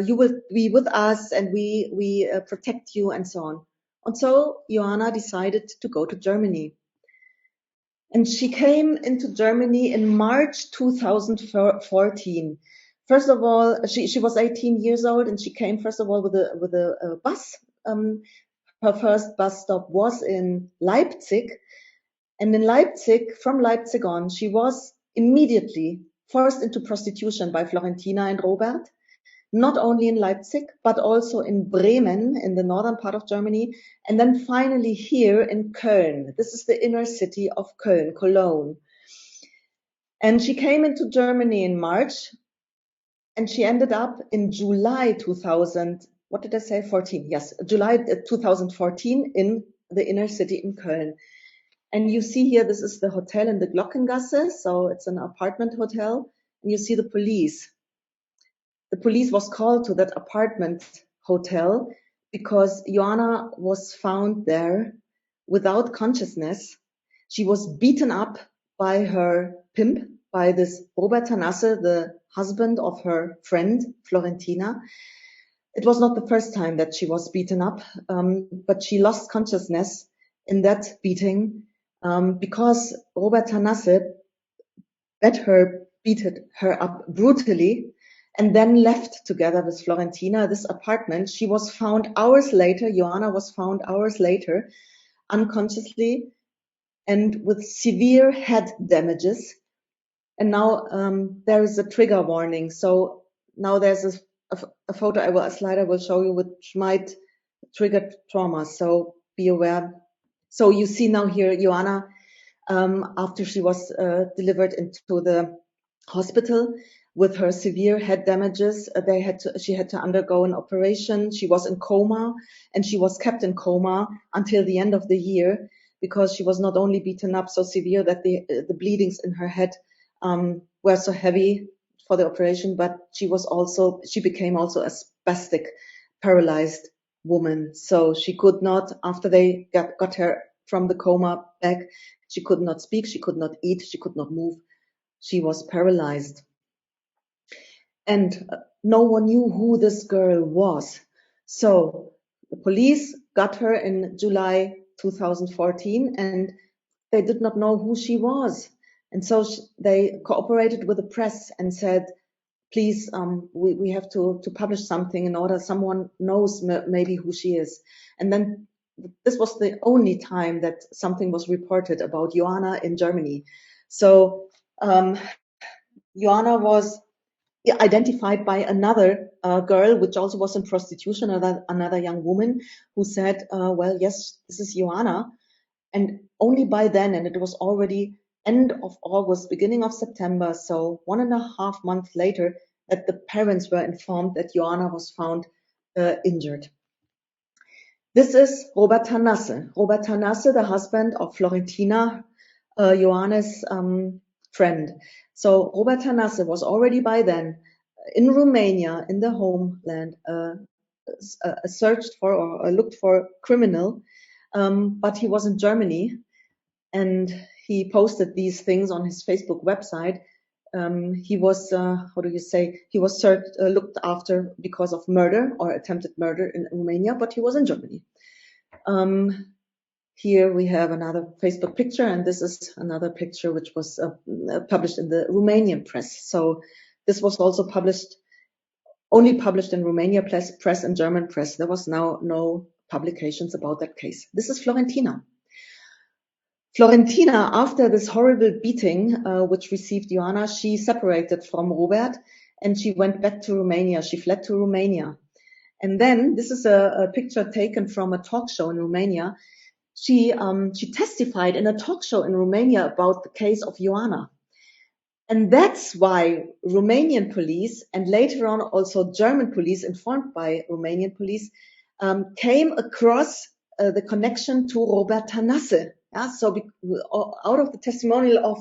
you will be with us and we protect you and so on. And so Joanna decided to go to Germany. And she came into Germany in March 2014. First of all, she was 18 years old, and she came first of all with a bus. Her first bus stop was in Leipzig, and in Leipzig, from Leipzig on, she was immediately forced into prostitution by Florentina and Robert. Not only in Leipzig, but also in Bremen, in the northern part of Germany, and then finally here in Köln. This is the inner city of Köln, Cologne. And she came into Germany in March, and she ended up in July 2000, what did I say, 14? Yes, July 2014 in the inner city in Köln. And you see here, this is the hotel in the Glockengasse, so it's an apartment hotel, and you see the police. The police was called to that apartment hotel because Joanna was found there without consciousness. She was beaten up by her pimp, by this Robert Tănase, the husband of her friend, Florentina. It was not the first time that she was beaten up, but she lost consciousness in that beating because Robert Tănase beat her up brutally, and then left together with Florentina this apartment. She was found hours later, Joanna was found hours later, unconsciously and with severe head damages. And now there is a trigger warning. So now there's a photo, a slide I will show you, which might trigger trauma. So be aware. So you see now here, Joanna, after she was delivered into the hospital with her severe head damages, she had to undergo an operation. She was in coma, and she was kept in coma until the end of the year, because she was not only beaten up so severe that the bleedings in her head were so heavy for the operation, but she became also a spastic, paralyzed woman. So she could not, after they got her from the coma back, she could not speak, she could not eat, she could not move. She was paralyzed. And no one knew who this girl was. So the police got her in July 2014, and they did not know who she was. And so they cooperated with the press and said, please, we have to publish something in order someone knows maybe who she is. And then this was the only time that something was reported about Joanna in Germany. So Joanna was identified by another girl, which also was in prostitution, another young woman who said, well, yes, this is Joanna. And only by then, and it was already end of August, beginning of September, so 1.5 months later, that the parents were informed that Joanna was found injured. This is Robert Tanasse. Robert Tanasse, the husband of Florentina, Joanna's friend. So Robert Tanasse was already by then in Romania, in the homeland, searched for or looked for criminal, but he was in Germany, and he posted these things on his Facebook website. He was, he was looked after because of murder or attempted murder in Romania, but he was in Germany. Here we have another Facebook picture, and this is another picture which was published in the Romanian press. So this was also only published in Romania press and German press. There was now no publications about that case. This is Florentina. Florentina, after this horrible beating which received Joanna, she separated from Robert and she went back to Romania. She fled to Romania. And then, this is a picture taken from a talk show in Romania. She testified in a talk show in Romania about the case of Joanna. And that's why Romanian police, and later on also German police, informed by Romanian police, came across the connection to Robert Tanasse. Yeah, so out of the testimonial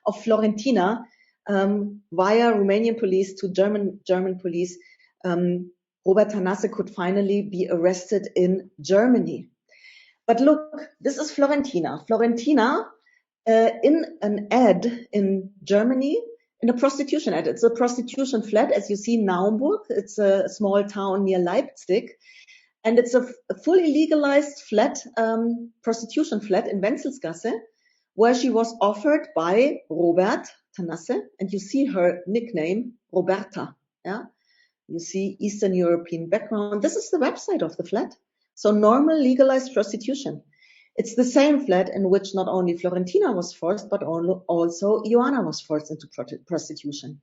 of Florentina, via Romanian police to German police, Robert Tanasse could finally be arrested in Germany. But look, this is Florentina. Florentina, in an ad in Germany, in a prostitution ad. It's a prostitution flat, as you see, Naumburg. It's a small town near Leipzig. And it's a fully legalized flat, prostitution flat in Wenzelsgasse, where she was offered by Robert Tanasse. And you see her nickname, Roberta. Yeah, you see Eastern European background. This is the website of the flat. So normal legalized prostitution. It's the same flat in which not only Florentina was forced, but also Joanna was forced into prostitution.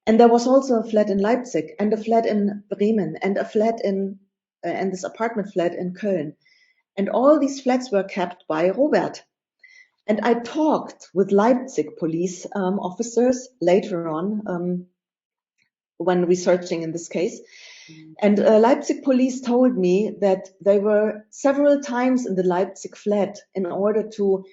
And there was also a flat in Leipzig, and a flat in Bremen, and a flat and this apartment flat in Köln. And all these flats were kept by Robert. And I talked with Leipzig police officers later on when researching in this case. And Leipzig police told me that they were several times in the Leipzig flat in order to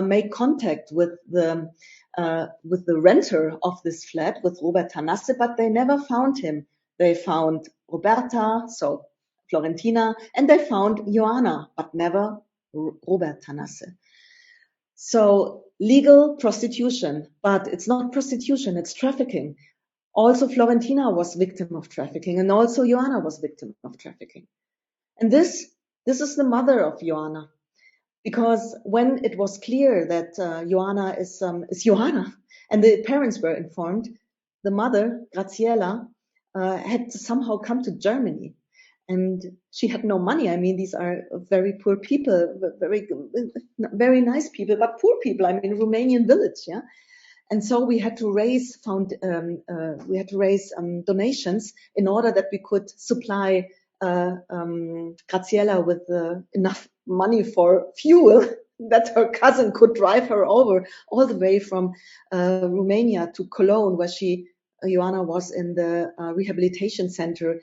make contact with the renter of this flat, with Robert Tanasse, but they never found him. They found Roberta, so Florentina, and they found Joanna, but never Robert Tanasse. So legal prostitution, but it's not prostitution, it's trafficking. Also, Florentina was victim of trafficking, and also Joanna was victim of trafficking. And this is the mother of Joanna, because when it was clear that Joanna is Joanna, and the parents were informed, the mother, Graziella, had to somehow come to Germany, and she had no money. I mean, these are very poor people, very nice people, but poor people. I mean, Romanian village, yeah. And so we had to raise donations in order that we could supply Graziella with enough money for fuel that her cousin could drive her over all the way from Romania to Cologne, where Ioana was in the rehabilitation center,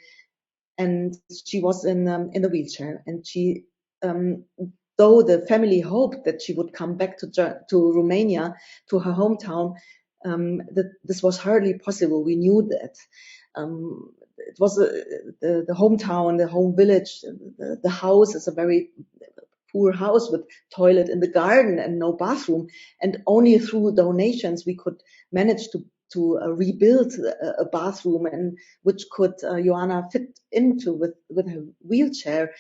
and she was in the wheelchair. And she, though the family hoped that she would come back to Romania, to her hometown, that this was hardly possible. We knew that. It was the hometown, the home village. The house is a very poor house with toilet in the garden and no bathroom. And only through donations we could manage to rebuild a bathroom, and which could Ioana fit into with her wheelchair.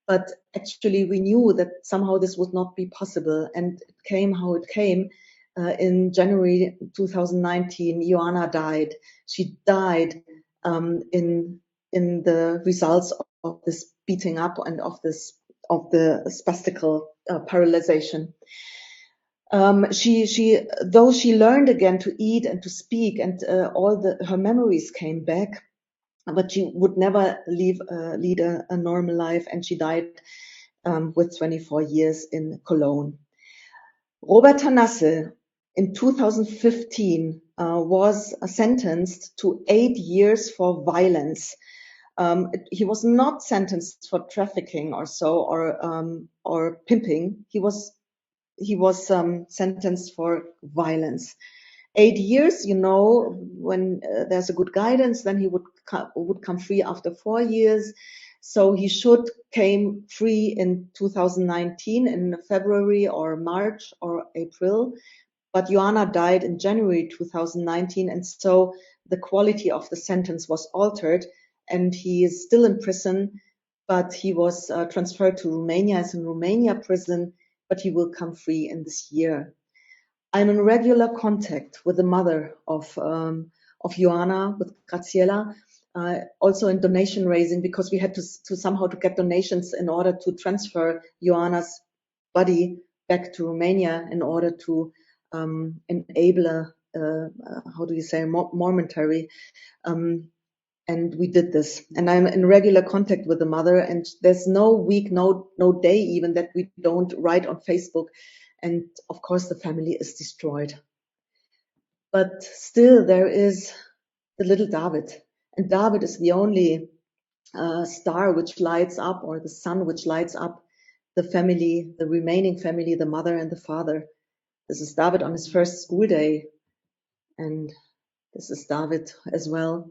But actually we knew that somehow this would not be possible, and it came how it came. In January 2019, Ioana died. She died in the results of this beating up and of the spastical paralyzation. Though she learned again to eat and to speak, and her memories came back, but she would never lead a normal life, and she died with 24 years in Cologne. Roberta Nasse in 2015 was sentenced to 8 years for violence. He was not sentenced for trafficking or so, or pimping. He was sentenced for violence. 8 years, when there's a good guidance, then he would come free after 4 years. So he came free in 2019 in February or March or April. But Ioana died in January 2019, and so the quality of the sentence was altered, and he is still in prison, but he was transferred to Romania, as in Romania prison, but he will come free in this year. I'm in regular contact with the mother of Ioana, with Graziella, also in donation raising, because we had to somehow to get donations in order to transfer Ioana's body back to Romania in order to enable momentary. And we did this, and I'm in regular contact with the mother, and there's no week, no day even that we don't write on Facebook. And of course the family is destroyed. But still there is the little David, and David is the only star which lights up, or the sun which lights up the family, the remaining family, the mother and the father. This is David on his first school day, and this is David as well,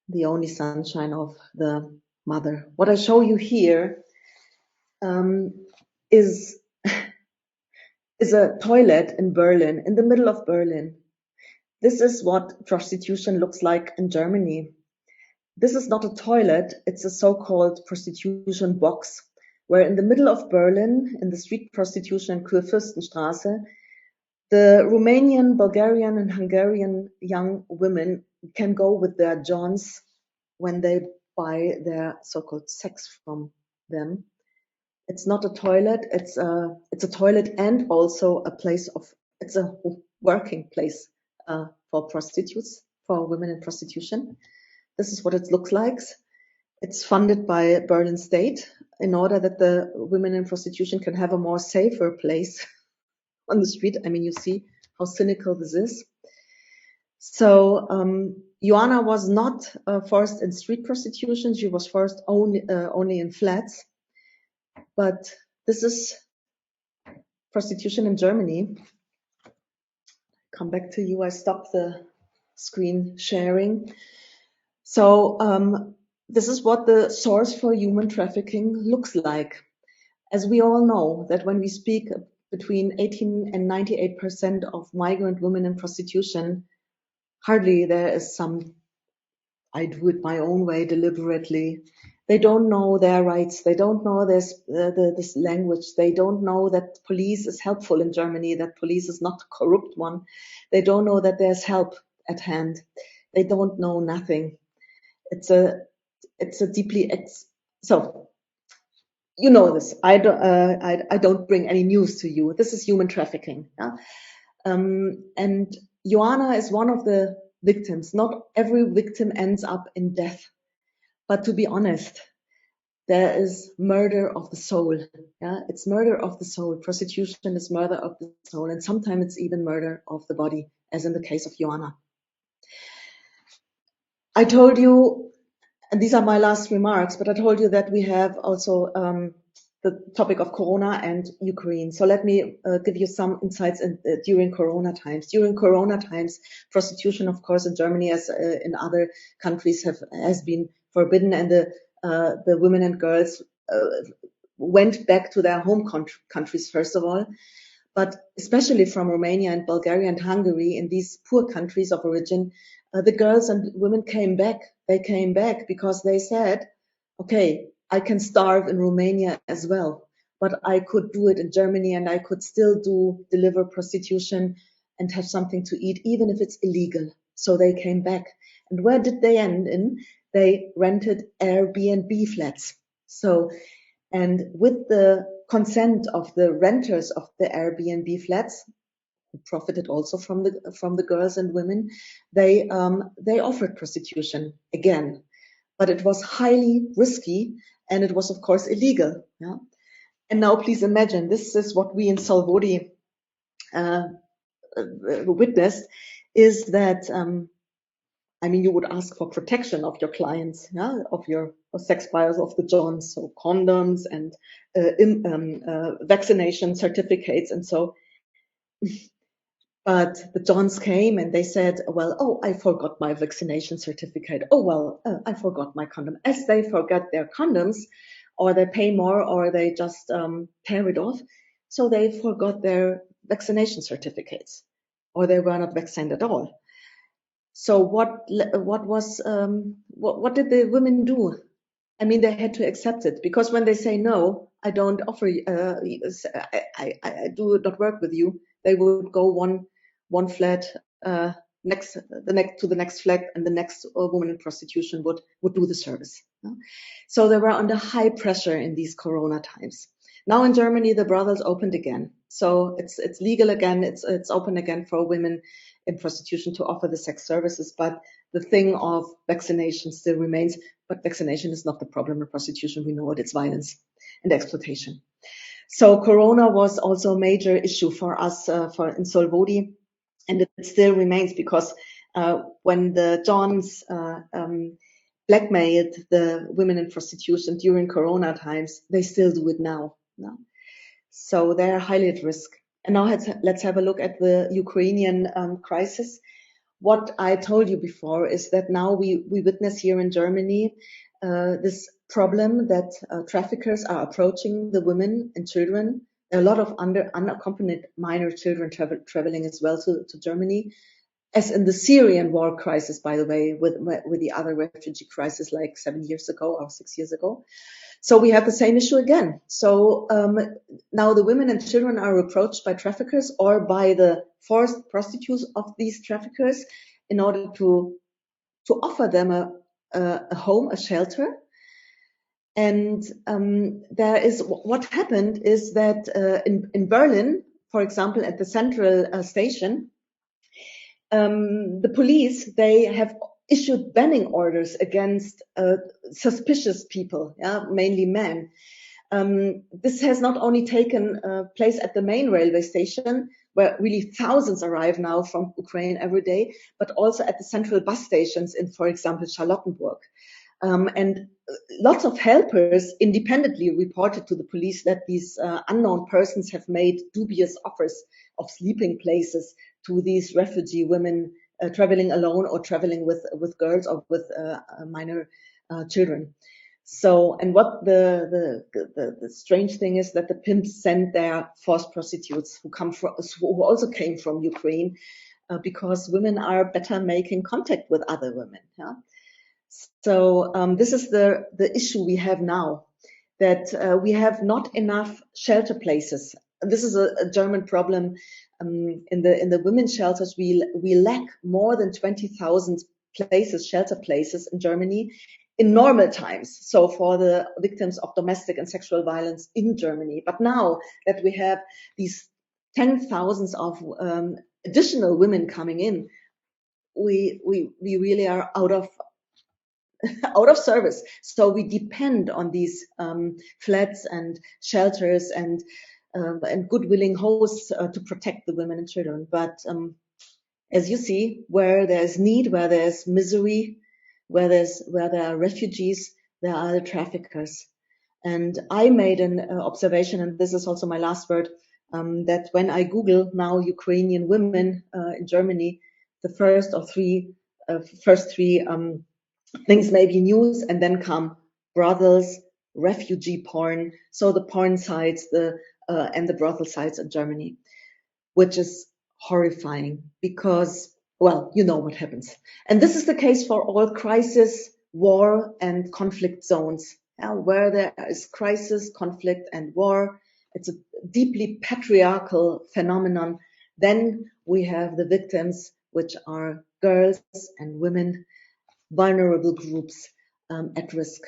the only sunshine of the mother. What I show you here is a toilet in Berlin, in the middle of Berlin. This is what prostitution looks like in Germany. This is not a toilet, it's a so-called prostitution box, where in the middle of Berlin, in the street prostitution in Kurfürstenstraße, the Romanian, Bulgarian and Hungarian young women can go with their johns when they buy their so-called sex from them. It's not a toilet, it's a toilet and also it's a working place for prostitutes, for women in prostitution. This is what it looks like. It's funded by Berlin State in order that the women in prostitution can have a more safer place on the street. I mean, you see how cynical this is. So Ioana was not forced in street prostitution. She was forced only in flats. But this is prostitution in Germany. Come back to you. I stopped the screen sharing. So this is what the source for human trafficking looks like. As we all know, that when we speak between 18 and 98% of migrant women in prostitution, hardly there is some, I do it my own way deliberately. They don't know their rights. They don't know this language. They don't know that police is helpful in Germany, that police is not a corrupt one. They don't know that there's help at hand. They don't know nothing. It's a deeply, so you know this. I don't bring any news to you. This is human trafficking. Yeah? And Joanna is one of the victims. Not every victim ends up in death. But to be honest, there is murder of the soul. Yeah, it's murder of the soul. Prostitution is murder of the soul. And sometimes it's even murder of the body, as in the case of Joanna. I told you, and these are my last remarks, but I told you that we have also the topic of Corona and Ukraine. So let me give you some insights during Corona times. During Corona times, prostitution, of course, in Germany as in other countries has been forbidden, and the women and girls went back to their home countries, first of all. But especially from Romania and Bulgaria and Hungary, in these poor countries of origin, the girls and women came back. They came back because they said, okay, I can starve in Romania as well, but I could do it in Germany, and I could still deliver prostitution and have something to eat, even if it's illegal. So they came back. And where did they end in? They rented Airbnb flats. So, and with the consent of the renters of the Airbnb flats, who profited also from the girls and women, they offered prostitution again, but it was highly risky, and it was of course illegal. Yeah? And now please imagine, this is what we in Solvodi witnessed, is that I mean, you would ask for protection of your clients, yeah, of your sex buyers, of the Johns, so condoms and vaccination certificates and so. But the Johns came and they said, well, oh, I forgot my vaccination certificate. Oh, well, I forgot my condom. As they forget their condoms, or they pay more, or they just tear it off. So they forgot their vaccination certificates, or they were not vaccinated at all. So what did the women do? I mean, they had to accept it, because when they say no, I don't offer you, I do not work with you, they would go one flat next to the next flat, and the next woman in prostitution would do the service. So they were under high pressure in these Corona times. Now in Germany, the brothels opened again, so it's legal again. It's open again for women in prostitution to offer the sex services, but the thing of vaccination still remains. But vaccination is not the problem in prostitution. We know it. It's violence and exploitation. So Corona was also a major issue for us in Solvodi, and it still remains, because when the Johns blackmailed the women in prostitution during Corona times, they still do it now. No? So they're highly at risk. And now let's have a look at the Ukrainian crisis. What I told you before is that now we witness here in Germany this problem that traffickers are approaching the women and children. There are a lot of unaccompanied minor children traveling as well to Germany, as in the Syrian war crisis, by the way, with the other refugee crisis like 7 years ago or 6 years ago. So we have the same issue again. So now the women and children are approached by traffickers or by the forced prostitutes of these traffickers in order to offer them a home, a shelter. And there is what happened is that in Berlin, for example, at the central station, the police, they have issued banning orders against suspicious people, mainly men. This has not only taken place at the main railway station, where really thousands arrive now from Ukraine every day, but also at the central bus stations in, for example, Charlottenburg. And lots of helpers independently reported to the police that these unknown persons have made dubious offers of sleeping places to these refugee women traveling alone or traveling with girls or with minor children. So, and what the strange thing is that the pimps send their forced prostitutes who also came from Ukraine, because women are better making contact with other women. Yeah? So this is the issue we have now, that we have not enough shelter places. This is a German problem. In the women's shelters, we lack more than 20,000 places, shelter places in Germany in normal times. So for the victims of domestic and sexual violence in Germany. But now that we have these 10,000s of additional women coming in, we really are out of service. So we depend on these flats and shelters and good willing hosts to protect the women and children. But as you see, where there's need, where there's misery, where there are refugees, there are the traffickers. And I made an observation, and this is also my last word, that when I Google now Ukrainian women in Germany, the first three things may be news, and then come brothels, refugee porn, so the porn sites, and the brothel sites in Germany, which is horrifying because, well, you know what happens. And this is the case for all crisis, war, and conflict zones. Where there is crisis, conflict, and war, it's a deeply patriarchal phenomenon. Then we have the victims, which are girls and women, vulnerable groups at risk.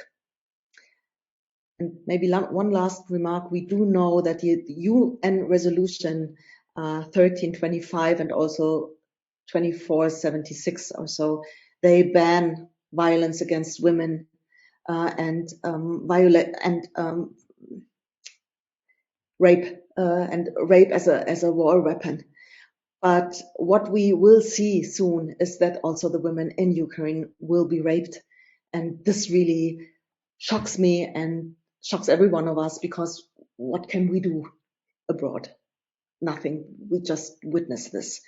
And maybe one last remark. We do know that the UN resolution 1325 and also 2476 or so, they ban violence against women and rape as a war weapon. But what we will see soon is that also the women in Ukraine will be raped. And this really shocks me and shocks every one of us, because what can we do abroad? Nothing. We just witness this.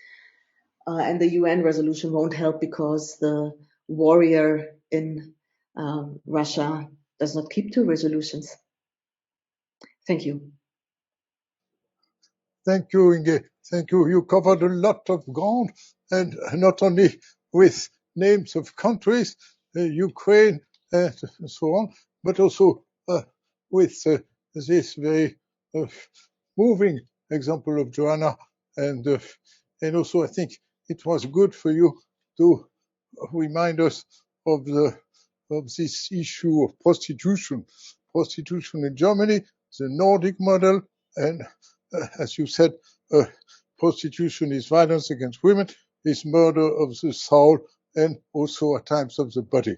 And the UN resolution won't help, because the warrior in Russia does not keep to resolutions. Thank you. Thank you, Inge. Thank you. You covered a lot of ground, and not only with names of countries, Ukraine, and so on, but also with this very moving example of Joanna, and also I think it was good for you to remind us of this issue of prostitution in Germany, the Nordic model, and as you said, prostitution is violence against women, is murder of the soul, and also at times of the body.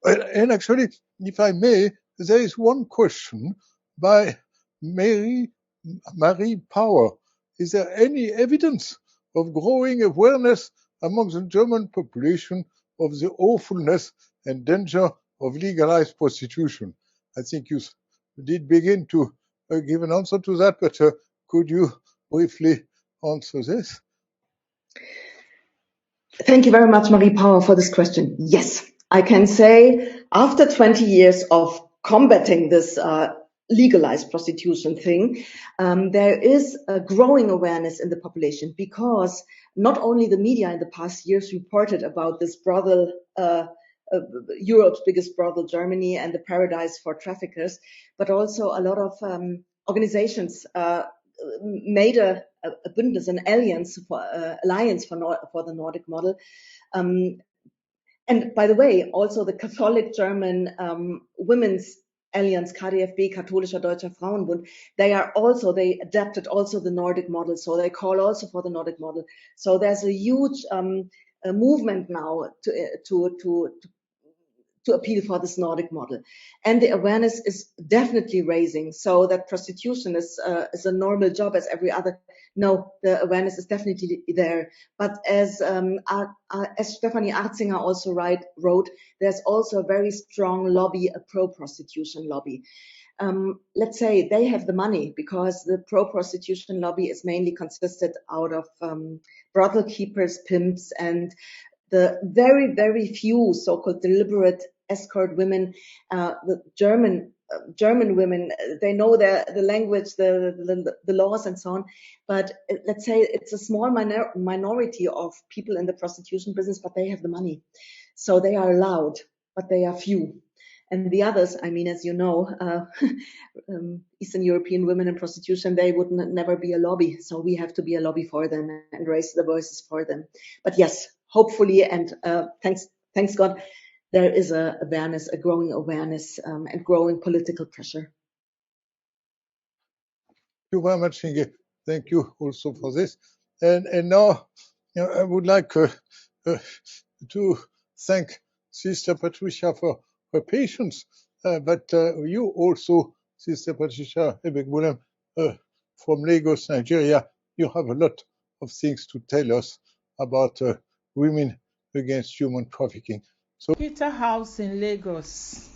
And actually, if I may, there is one question by Marie Power. Is there any evidence of growing awareness among the German population of the awfulness and danger of legalized prostitution? I think you did begin to give an answer to that, but could you briefly answer this? Thank you very much, Marie Power, for this question. Yes, I can say after 20 years of combating this legalized prostitution thing, there is a growing awareness in the population, because not only the media in the past years reported about this brothel, Europe's biggest brothel, Germany, and the paradise for traffickers, but also a lot of organizations made a Bündnis, an alliance for the Nordic model. And by the way, also the Catholic German Women's Alliance, KDFB, Katholischer Deutscher Frauenbund, they adapted also the Nordic model, so they call also for the Nordic model. So there's a huge movement now to appeal for this Nordic model, and the awareness is definitely raising. So that prostitution is a normal job as every other. No, the awareness is definitely there. But as Stefanie Arzinger also wrote, there's also a very strong lobby, a pro-prostitution lobby. Let's say they have the money, because the pro-prostitution lobby is mainly consisted out of brothel keepers, pimps, and the very, very few so-called deliberate escort women, the German women, they know the language, the laws, and so on. But let's say it's a small minority of people in the prostitution business, but they have the money, so they are allowed, but they are few. And the others, I mean, as you know, Eastern European women in prostitution, they would never be a lobby. So we have to be a lobby for them and raise the voices for them. But yes, hopefully, and thanks God, there is a growing awareness, and growing political pressure. Thank you very much, Inge. Thank you also for this. And now I would like to thank Sister Patricia for her patience, but you also, Sister Patricia IBVM, from Lagos, Nigeria, you have a lot of things to tell us about women against human trafficking. So, Peter House in Lagos.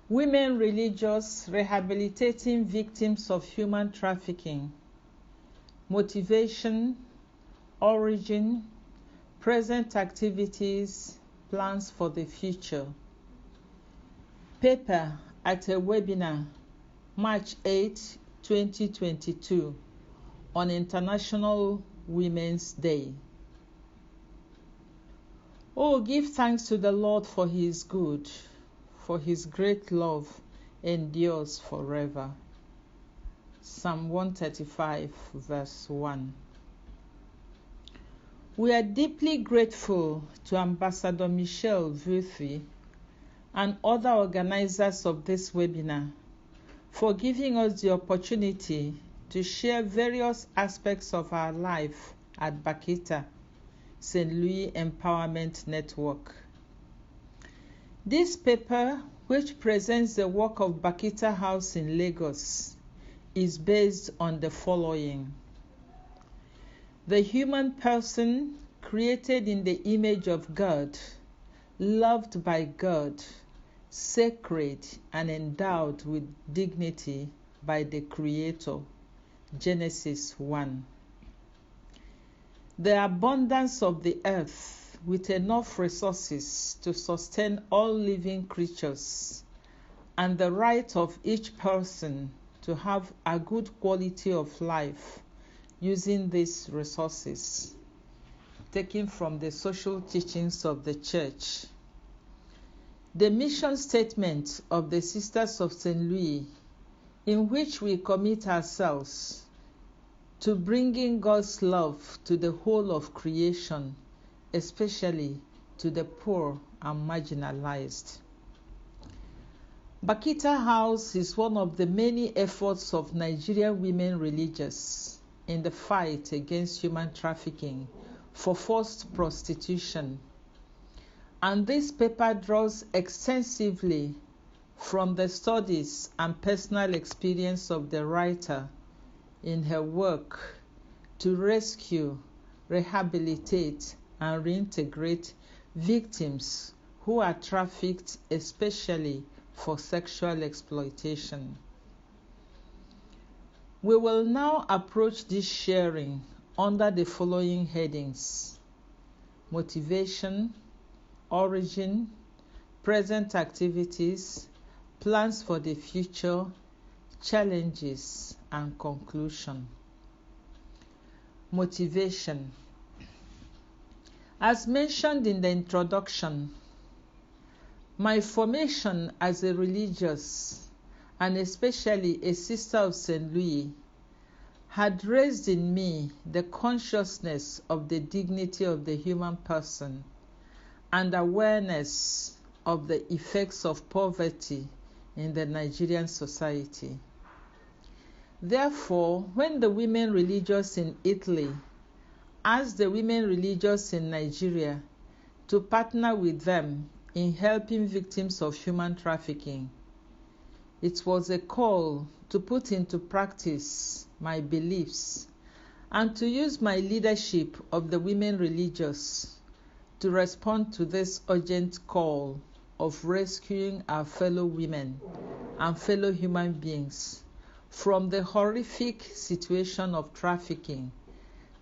Women religious rehabilitating victims of human trafficking. Motivation, origin, present activities, plans for the future. Paper at a webinar, March 8, 2022, on International Women's Day. Oh, give thanks to the Lord for his good, for his great love endures forever. Psalm 135, verse 1. We are deeply grateful to Ambassador Michel Veuthey and other organizers of this webinar for giving us the opportunity to share various aspects of our life at Bakita, St. Louis Empowerment Network. This paper, which presents the work of Bakita House in Lagos, is based on the following. The human person, created in the image of God, loved by God, sacred and endowed with dignity by the Creator. Genesis 1. The abundance of the earth with enough resources to sustain all living creatures, and the right of each person to have a good quality of life using these resources, taken from the social teachings of the Church. The mission statement of the Sisters of St. Louis, in which we commit ourselves to bringing God's love to the whole of creation, especially to the poor and marginalized. Bakita House is one of the many efforts of Nigerian women religious in the fight against human trafficking for forced prostitution. And this paper draws extensively from the studies and personal experience of the writer in her work to rescue, rehabilitate, and reintegrate victims who are trafficked, especially for sexual exploitation. We will now approach this sharing under the following headings: motivation, origin, present activities, plans for the future, challenges, and conclusion. Motivation. As mentioned in the introduction, my formation as a religious, and especially a sister of St. Louis, had raised in me the consciousness of the dignity of the human person and awareness of the effects of poverty in the Nigerian society. Therefore, when the women religious in Italy asked the women religious in Nigeria to partner with them in helping victims of human trafficking, it was a call to put into practice my beliefs and to use my leadership of the women religious to respond to this urgent call of rescuing our fellow women and fellow human beings from the horrific situation of trafficking,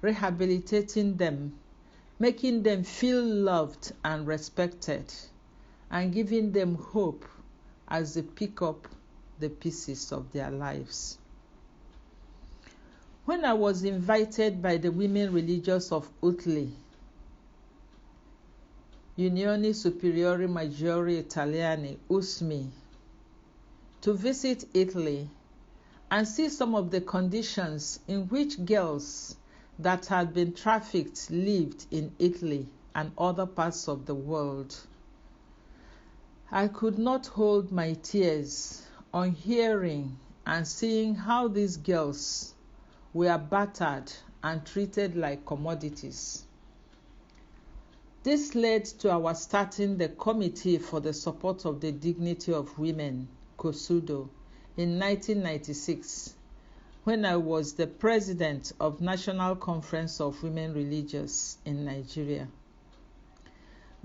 rehabilitating them, making them feel loved and respected, and giving them hope as they pick up the pieces of their lives. When I was invited by the women religious of Italy, Unione Superiore Maggiore Italiane, USMI, to visit Italy and see some of the conditions in which girls that had been trafficked lived in Italy and other parts of the world, I could not hold my tears on hearing and seeing how these girls were battered and treated like commodities. This led to our starting the Committee for the Support of the Dignity of Women, COSUDO, in 1996, when I was the president of National Conference of Women Religious in Nigeria.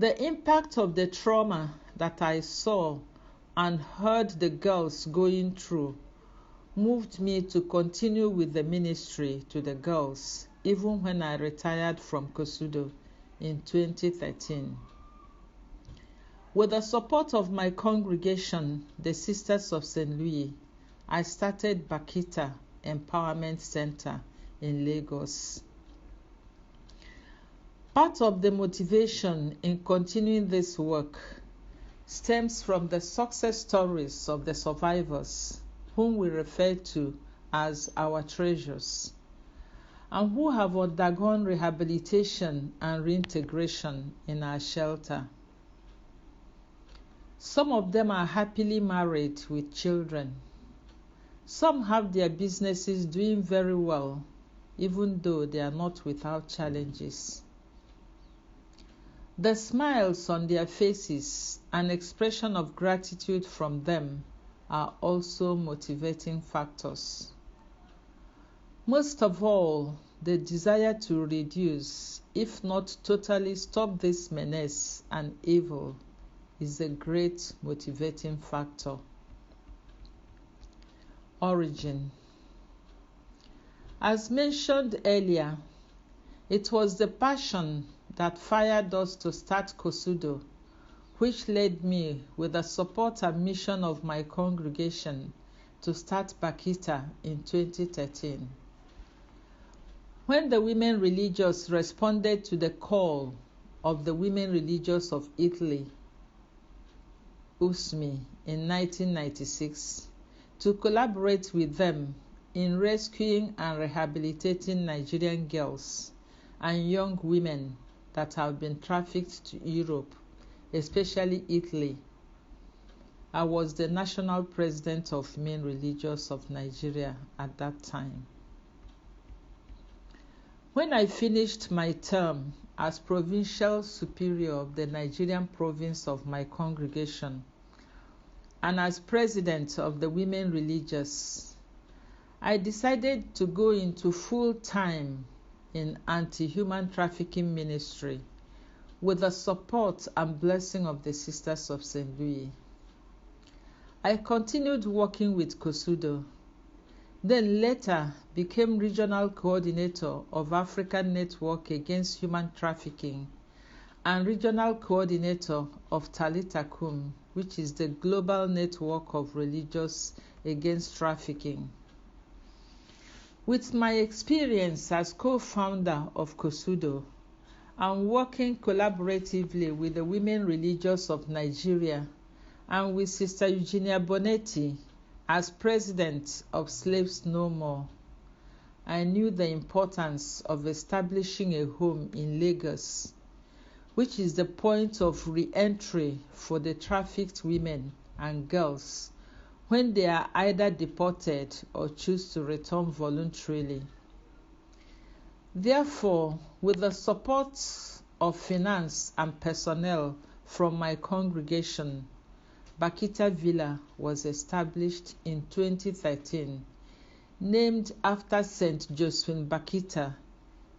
The impact of the trauma that I saw and heard the girls going through moved me to continue with the ministry to the girls, even when I retired from COSUDO in 2013. With the support of my congregation, the Sisters of St. Louis, I started Bakita Empowerment Center in Lagos. Part of the motivation in continuing this work stems from the success stories of the survivors, whom we refer to as our treasures, and who have undergone rehabilitation and reintegration in our shelter. Some of them are happily married with children. Some have their businesses doing very well, even though they are not without challenges. The smiles on their faces and expression of gratitude from them are also motivating factors. Most of all, the desire to reduce, if not totally stop this menace and evil, is a great motivating factor. Origin. As mentioned earlier, it was the passion that fired us to start COSUDO, which led me, with the support and mission of my congregation, to start Bakita in 2013. When the women religious responded to the call of the women religious of Italy, USMI, in 1996, to collaborate with them in rescuing and rehabilitating Nigerian girls and young women that have been trafficked to Europe, especially Italy, I was the national president of Men Religious of Nigeria at that time. When I finished my term as provincial superior of the Nigerian province of my congregation and as president of the Women Religious, I decided to go into full-time in anti-human trafficking ministry with the support and blessing of the Sisters of St. Louis. I continued working with COSUDO, then later became regional coordinator of African Network Against Human Trafficking and regional coordinator of Talita Kum, which is the global network of religious against trafficking. With my experience as co-founder of COSUDO and working collaboratively with the Women Religious of Nigeria and with Sister Eugenia Bonetti as president of Slaves No More, I knew the importance of establishing a home in Lagos, which is the point of re-entry for the trafficked women and girls when they are either deported or choose to return voluntarily. Therefore, with the support of finance and personnel from my congregation, Bakita Villa was established in 2013, named after Saint Josephine Bakita,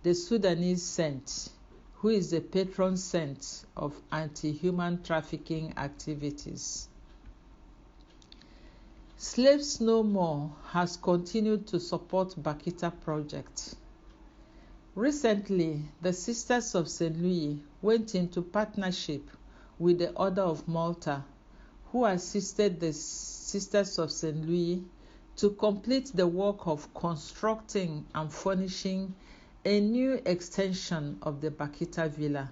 the Sudanese saint, who is the patron saint of anti-human trafficking activities. Slaves No More has continued to support Bakita project. Recently, the Sisters of St. Louis went into partnership with the Order of Malta, who assisted the Sisters of St. Louis to complete the work of constructing and furnishing a new extension of the Bakita Villa.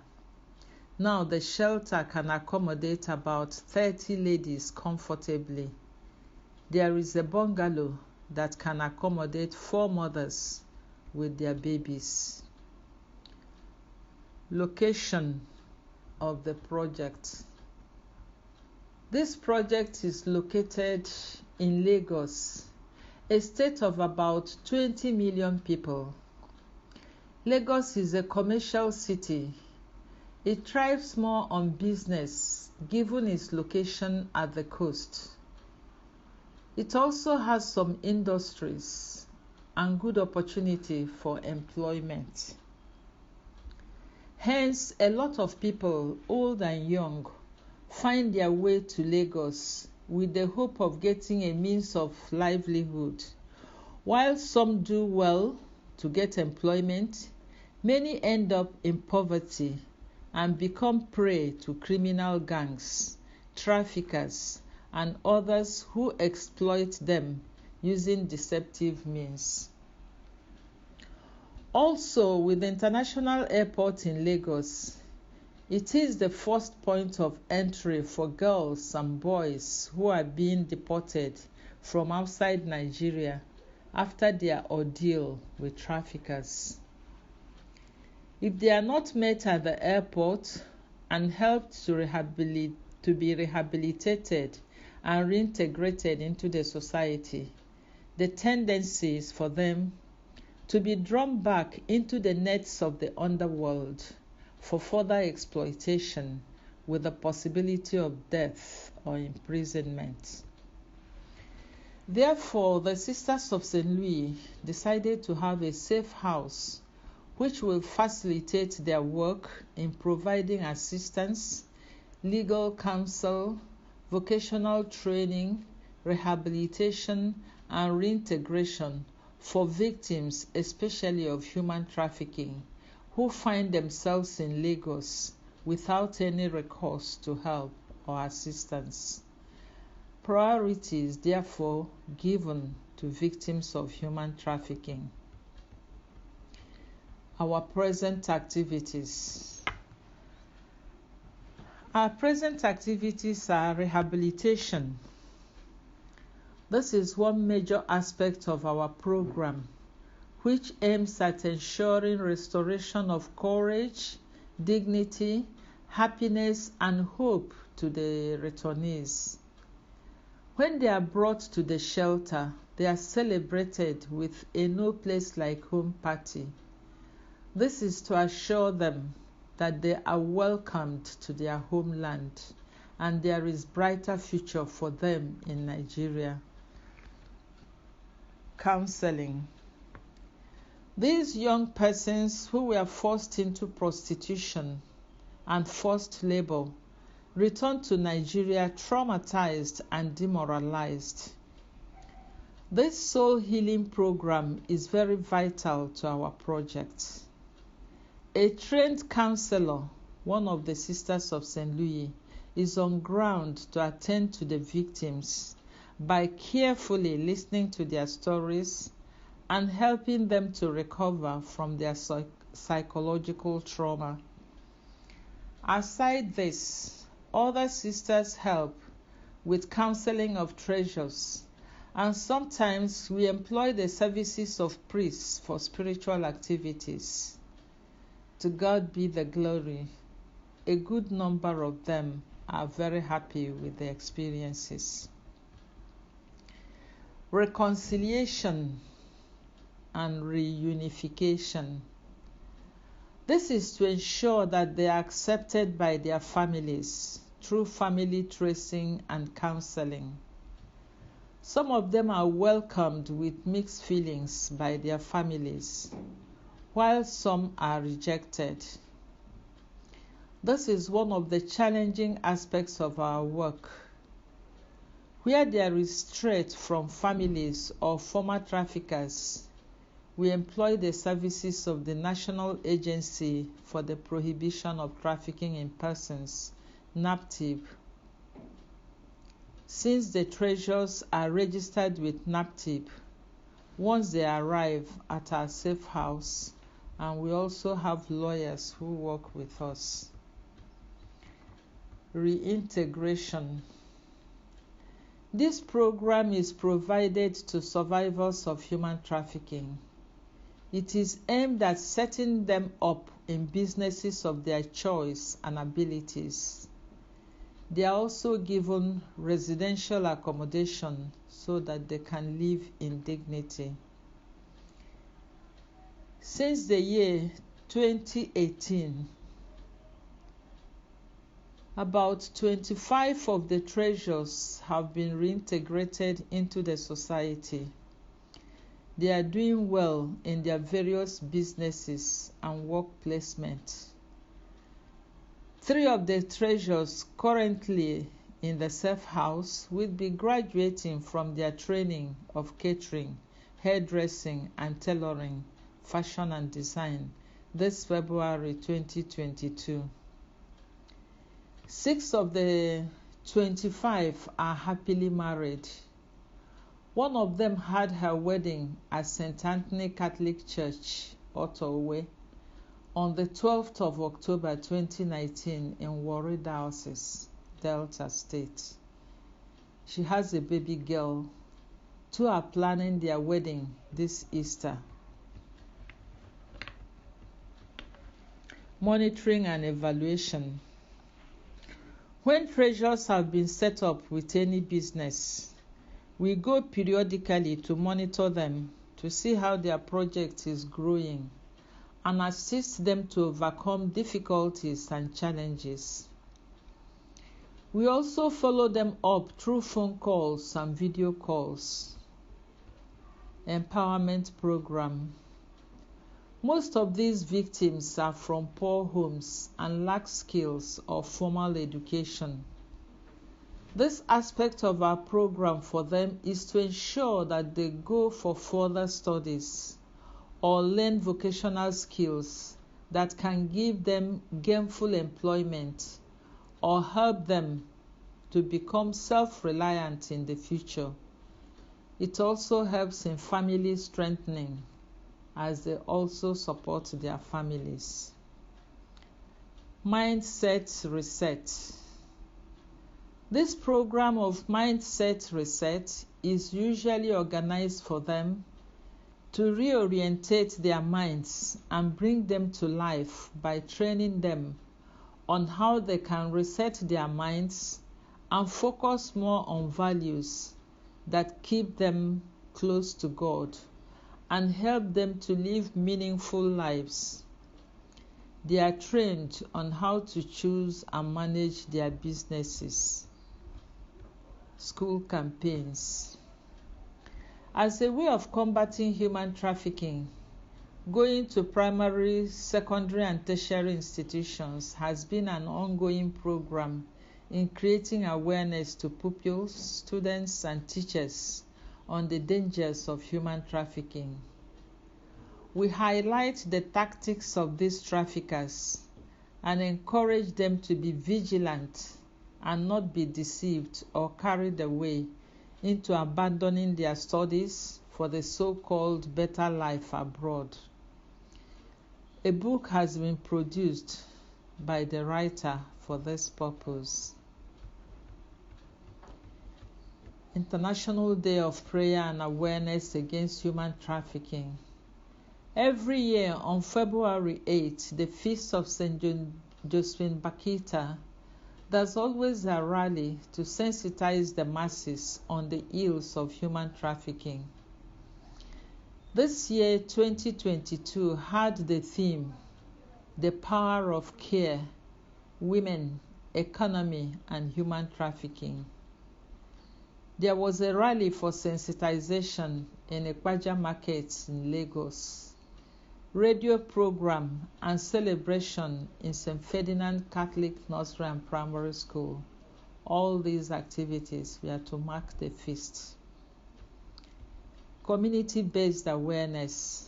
Now the shelter can accommodate about 30 ladies comfortably. There is a bungalow that can accommodate 4 mothers with their babies. Location of the project. This project is located in Lagos, a state of about 20 million people. Lagos is a commercial city. It thrives more on business given its location at the coast. It also has some industries and good opportunity for employment. Hence, a lot of people, old and young, find their way to Lagos with the hope of getting a means of livelihood. While some do well to get employment, many end up in poverty and become prey to criminal gangs, traffickers, and others who exploit them using deceptive means. Also, with the international airport in Lagos, it is the first point of entry for girls and boys who are being deported from outside Nigeria after their ordeal with traffickers. If they are not met at the airport and helped to be rehabilitated and reintegrated into the society, the tendency is for them to be drawn back into the nets of the underworld for further exploitation with the possibility of death or imprisonment. Therefore, the Sisters of St. Louis decided to have a safe house which will facilitate their work in providing assistance, legal counsel, vocational training, rehabilitation, and reintegration for victims, especially of human trafficking, who find themselves in Lagos without any recourse to help or assistance. Priority is therefore given to victims of human trafficking. Our present activities. Our present activities are rehabilitation. This is one major aspect of our program, which aims at ensuring restoration of courage, dignity, happiness, and hope to the returnees. When they are brought to the shelter, they are celebrated with a no place like home party. This is to assure them that they are welcomed to their homeland and there is brighter future for them in Nigeria. Counseling. These young persons who were forced into prostitution and forced labor returned to Nigeria traumatized and demoralized. This soul healing program is very vital to our project. A trained counselor, one of the Sisters of St. Louis, is on ground to attend to the victims by carefully listening to their stories and helping them to recover from their psychological trauma. Aside this, other sisters help with counseling of treasures, and sometimes we employ the services of priests for spiritual activities. To God be the glory. A good number of them are very happy with the experiences. Reconciliation and reunification. This is to ensure that they are accepted by their families through family tracing and counseling. Some of them are welcomed with mixed feelings by their families, while some are rejected. This is one of the challenging aspects of our work. Where there is threat from families or former traffickers, we employ the services of the National Agency for the Prohibition of Trafficking in Persons, NAPTIP. Since the treasures are registered with NAPTIP, once they arrive at our safe house, and we also have lawyers who work with us. Reintegration. This program is provided to survivors of human trafficking. It is aimed at setting them up in businesses of their choice and abilities. They are also given residential accommodation so that they can live in dignity. Since the year 2018, about 25 of the treasures have been reintegrated into the society. They are doing well in their various businesses and work placement. 3 of the treasures currently in the safe house will be graduating from their training of catering, hairdressing and tailoring, fashion and design this February 2022. 6 of the 25 are happily married. One of them had her wedding at St. Anthony Catholic Church, Ottawa, on the 12th of October 2019 in Warri Diocese, Delta State. She has a baby girl. 2 are planning their wedding this Easter. Monitoring and evaluation. When treasures have been set up with any business, we go periodically to monitor them to see how their project is growing and assist them to overcome difficulties and challenges. We also follow them up through phone calls and video calls. Empowerment program. Most of these victims are from poor homes and lack skills or formal education. This aspect of our program for them is to ensure that they go for further studies or learn vocational skills that can give them gainful employment or help them to become self-reliant in the future. It also helps in family strengthening as they also support their families. Mindset reset. This program of mindset reset is usually organized for them to reorientate their minds and bring them to life by training them on how they can reset their minds and focus more on values that keep them close to God and help them to live meaningful lives. They are trained on how to choose and manage their businesses. School campaigns. As a way of combating human trafficking, going to primary, secondary, and tertiary institutions has been an ongoing program in creating awareness to pupils, students, and teachers on the dangers of human trafficking. We highlight the tactics of these traffickers and encourage them to be vigilant and not be deceived or carried away into abandoning their studies for the so-called better life abroad. A book has been produced by the writer for this purpose. International Day of Prayer and Awareness Against Human Trafficking. Every year on February 8, the Feast of St. Josephine Bakita, there's always a rally to sensitize the masses on the ills of human trafficking. This year, 2022, had the theme, The Power of Care, Women, Economy, and Human Trafficking. There was a rally for sensitization in Ekpaja Market in Lagos, radio program and celebration in St. Ferdinand Catholic Nursery and Primary School. All these activities were to mark the feast. Community-based awareness.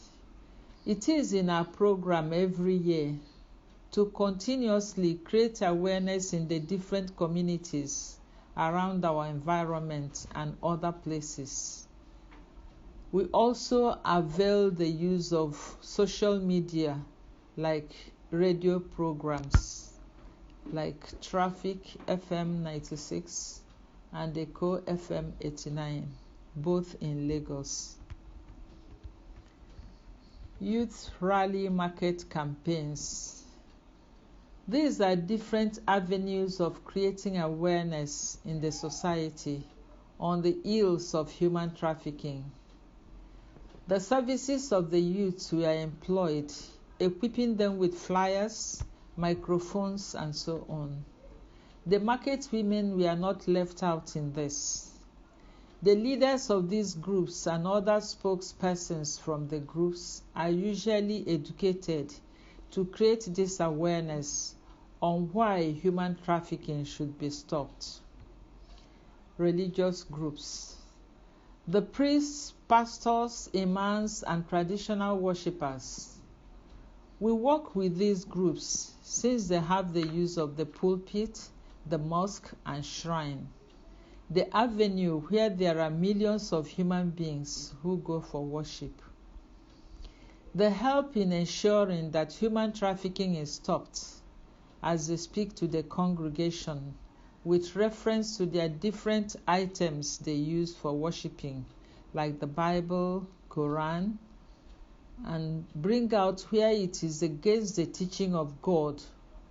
It is in our program every year to continuously create awareness in the different communities around our environment and other places. We also avail the use of social media like radio programs like Traffic FM 96 and Echo FM 89, both in Lagos. Youth rally market campaigns. These are different avenues of creating awareness in the society on the ills of human trafficking. The services of the youths were employed, equipping them with flyers, microphones, and so on. The market women were not left out in this. The leaders of these groups and other spokespersons from the groups are usually educated to create this awareness on why human trafficking should be stopped. Religious groups. The priests, pastors, imams, and traditional worshippers. We work with these groups since they have the use of the pulpit, the mosque, and shrine, the avenue where there are millions of human beings who go for worship. They help in ensuring that human trafficking is stopped as they speak to the congregation with reference to their different items they use for worshiping, like the Bible, Quran, and bring out where it is against the teaching of God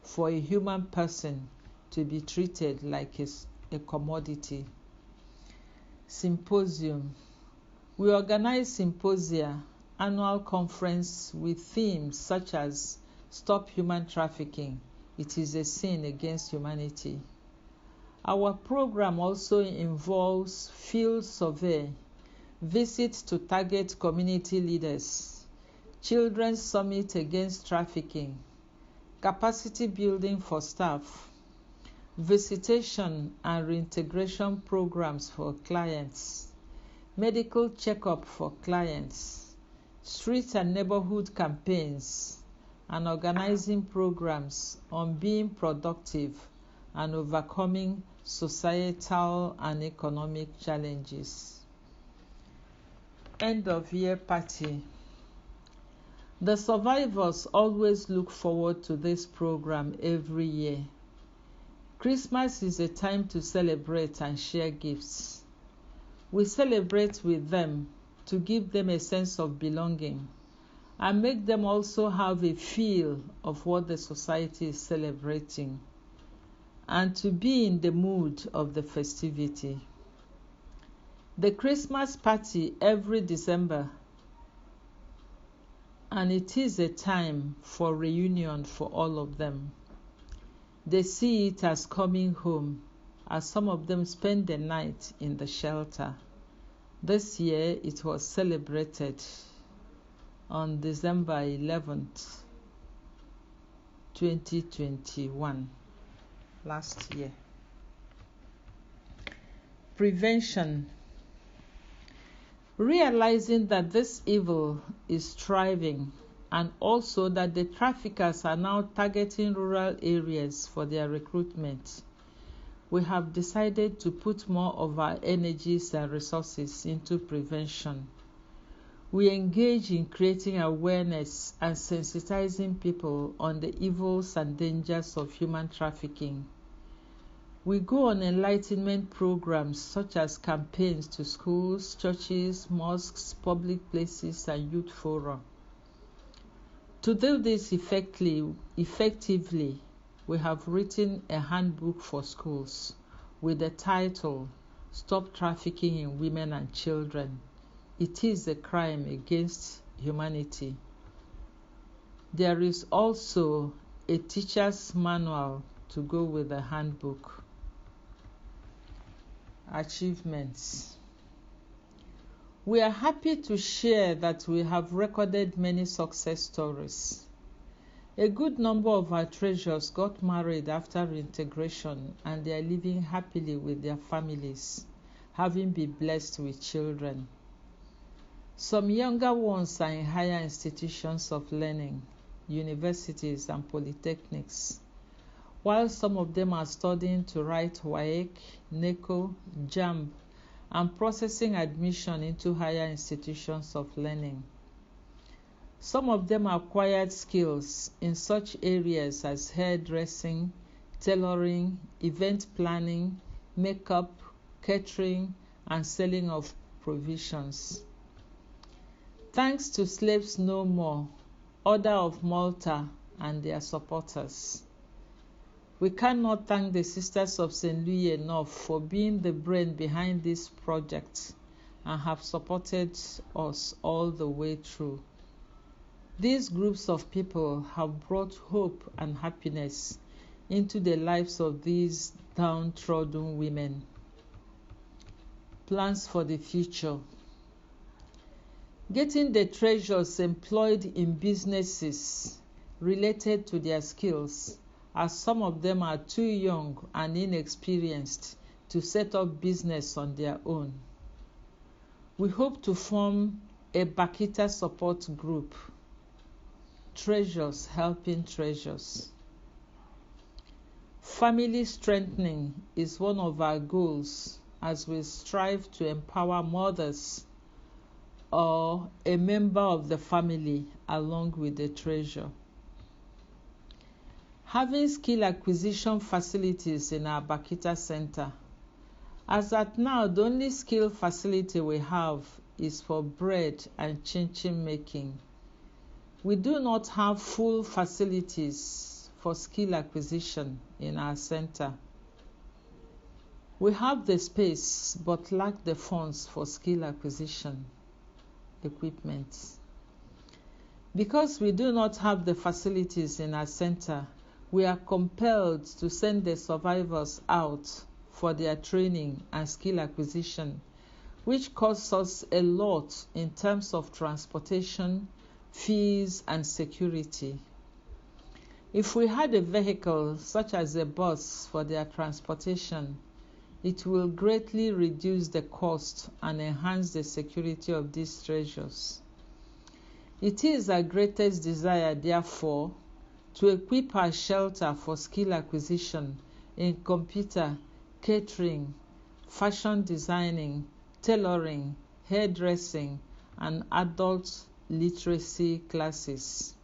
for a human person to be treated like a commodity. Symposium. We organize symposia, annual conference with themes such as Stop Human Trafficking, It is a Sin Against Humanity. Our program also involves field survey, visits to target community leaders, Children's Summit Against Trafficking, capacity building for staff, visitation and reintegration programs for clients, medical checkup for clients, street and neighborhood campaigns, and organizing programs on being productive and overcoming societal and economic challenges. End of year party. The survivors always look forward to this program every year. Christmas is a time to celebrate and share gifts. We celebrate with them to give them a sense of belonging and make them also have a feel of what the society is celebrating and to be in the mood of the festivity. The Christmas party every December, and it is a time for reunion for all of them. They see it as coming home, as some of them spend the night in the shelter. This year it was celebrated on December 11th, 2021, last year. Prevention. Realizing that this evil is thriving and also that the traffickers are now targeting rural areas for their recruitment, we have decided to put more of our energies and resources into prevention. We engage in creating awareness and sensitizing people on the evils and dangers of human trafficking. We go on enlightenment programs such as campaigns to schools, churches, mosques, public places, and youth fora. To do this effectively, we have written a handbook for schools with the title, Stop Trafficking in Women and Children. It is a crime against humanity. There is also a teacher's manual to go with the handbook. Achievements. We are happy to share that we have recorded many success stories. A good number of our treasures got married after reintegration and they are living happily with their families, having been blessed with children. Some younger ones are in higher institutions of learning, universities and polytechnics, while some of them are studying to write WAEC, NECO, JAMB, and processing admission into higher institutions of learning. Some of them acquired skills in such areas as hairdressing, tailoring, event planning, makeup, catering, and selling of provisions. Thanks to Slaves No More, Order of Malta, and their supporters. We cannot thank the Sisters of St. Louis enough for being the brain behind this project and have supported us all the way through. These groups of people have brought hope and happiness into the lives of these downtrodden women. Plans for the future. Getting the treasures employed in businesses related to their skills, as some of them are too young and inexperienced to set up business on their own. We hope to form a Bakita support group. Treasures helping treasures. Family strengthening is one of our goals as we strive to empower mothers or a member of the family along with the treasure. Having skill acquisition facilities in our Bakita Center. As at now, the only skill facility we have is for bread and chin-chin making. We do not have full facilities for skill acquisition in our center. We have the space but lack the funds for skill acquisition equipment. Because we do not have the facilities in our center, we are compelled to send the survivors out for their training and skill acquisition, which costs us a lot in terms of transportation, fees, and security. If we had a vehicle such as a bus for their transportation, it will greatly reduce the cost and enhance the security of these treasures. It is our greatest desire, therefore, to equip our shelter for skill acquisition in computer, catering, fashion designing, tailoring, hairdressing, and adult literacy classes.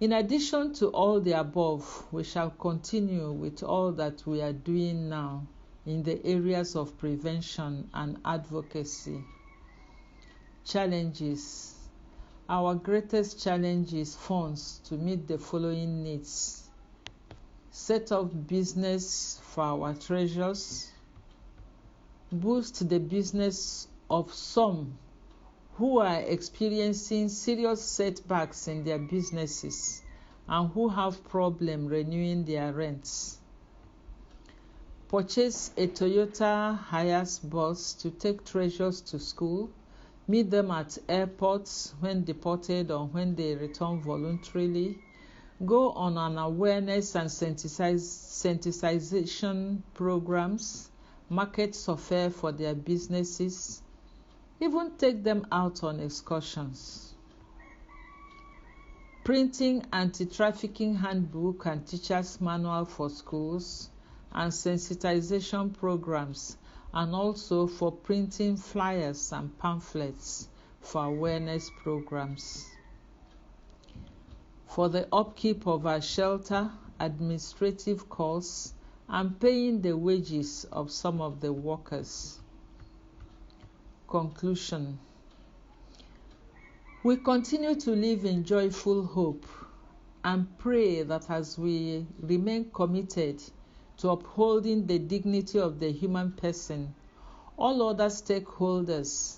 In addition to all the above, we shall continue with all that we are doing now in the areas of prevention and advocacy. Challenges. Our greatest challenge is funds to meet the following needs. Set up business for our treasures. Boost the business of some who are experiencing serious setbacks in their businesses and who have problem renewing their rents. Purchase a Toyota Hiace bus to take treasures to school, meet them at airports when deported or when they return voluntarily, go on an awareness and sensitization programs, market software for their businesses, even take them out on excursions. Printing anti-trafficking handbook and teacher's manual for schools, and sensitization programs, and also for printing flyers and pamphlets for awareness programs. For the upkeep of our shelter, administrative costs, and paying the wages of some of the workers. Conclusion. We continue to live in joyful hope and pray that as we remain committed to upholding the dignity of the human person, all other stakeholders,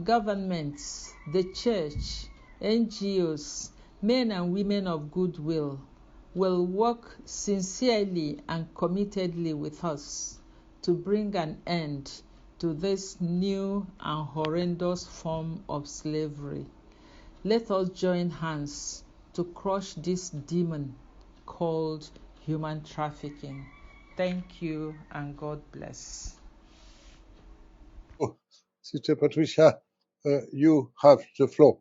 governments, the church, NGOs, men and women of goodwill, will work sincerely and committedly with us to bring an end to this new and horrendous form of slavery. Let us join hands to crush this demon called human trafficking. Thank you and God bless. Oh, Sister Patricia, you have the floor.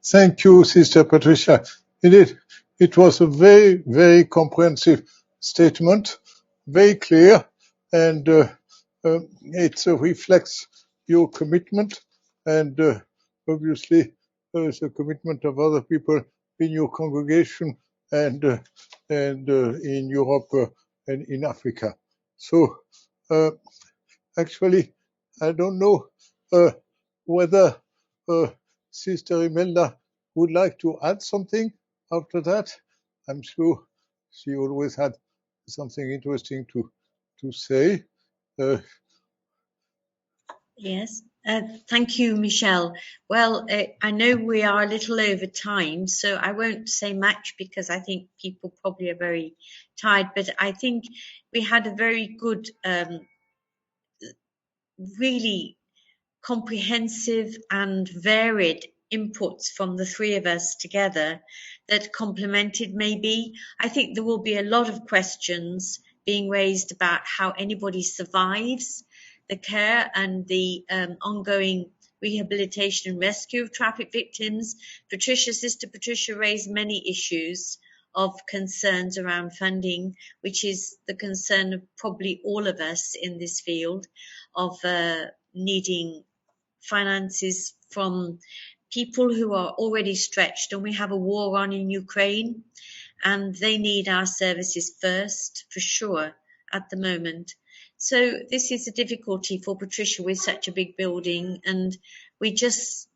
Thank you, Sister Patricia. Indeed, it was a very, very comprehensive statement, very clear, and it reflects your commitment and obviously the commitment of other people in your congregation and in Europe and in Africa. So actually, I don't know whether Sister Imelda would like to add something after that. I'm sure she always had something interesting to say. Yes. Thank you, Michelle. Well, I know we are a little over time, so I won't say much because I think people probably are very tired, but I think we had a very good, really comprehensive and varied inputs from the three of us together that complemented maybe. I think there will be a lot of questions being raised about how anybody survives the care and the ongoing rehabilitation and rescue of traffic victims. Sister Patricia raised many issues of concerns around funding, which is the concern of probably all of us in this field of needing finances from people who are already stretched, and we have a war on in Ukraine, and they need our services first, for sure, at the moment. So this is a difficulty for Patricia with such a big building, and we just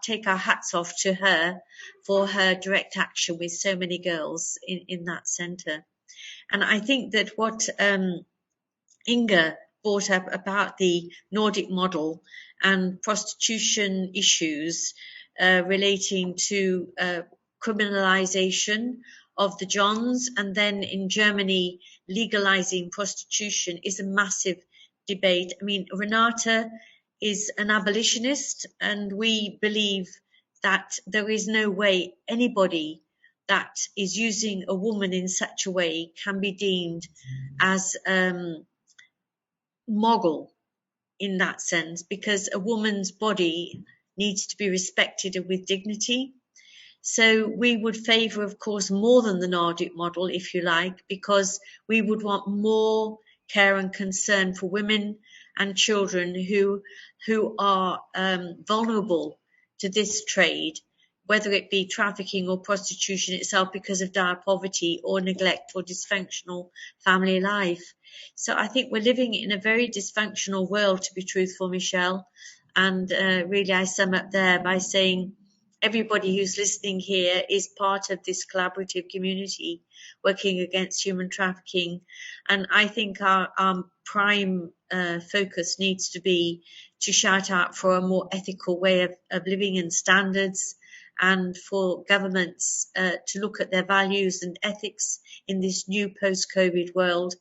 take our hats off to her for her direct action with so many girls in that centre. And I think that what Inga brought up about the Nordic model and prostitution issues relating to criminalization of the Johns, and then in Germany legalizing prostitution is a massive debate. I mean, RENATE is an abolitionist, and we believe that there is no way anybody that is using a woman in such a way can be deemed as moral in that sense, because a woman's body needs to be respected and with dignity. So we would favour, of course, more than the Nordic model, if you like, because we would want more care and concern for women and children who are vulnerable to this trade, whether it be trafficking or prostitution itself because of dire poverty or neglect or dysfunctional family life. So I think we're living in a very dysfunctional world, to be truthful, Michelle. And really I sum up there by saying everybody who's listening here is part of this collaborative community working against human trafficking. And I think our prime focus needs to be to shout out for a more ethical way of living and standards, and for governments to look at their values and ethics in this new post-COVID world,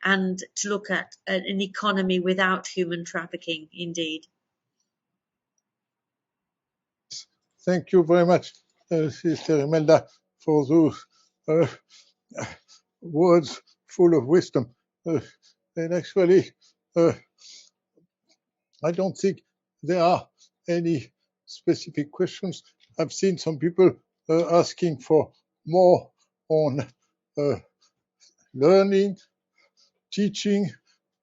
and to look at an economy without human trafficking, indeed. Thank you very much, Sister Imelda, for those words full of wisdom. And actually, I don't think there are any specific questions. I've seen some people asking for more on learning, teaching,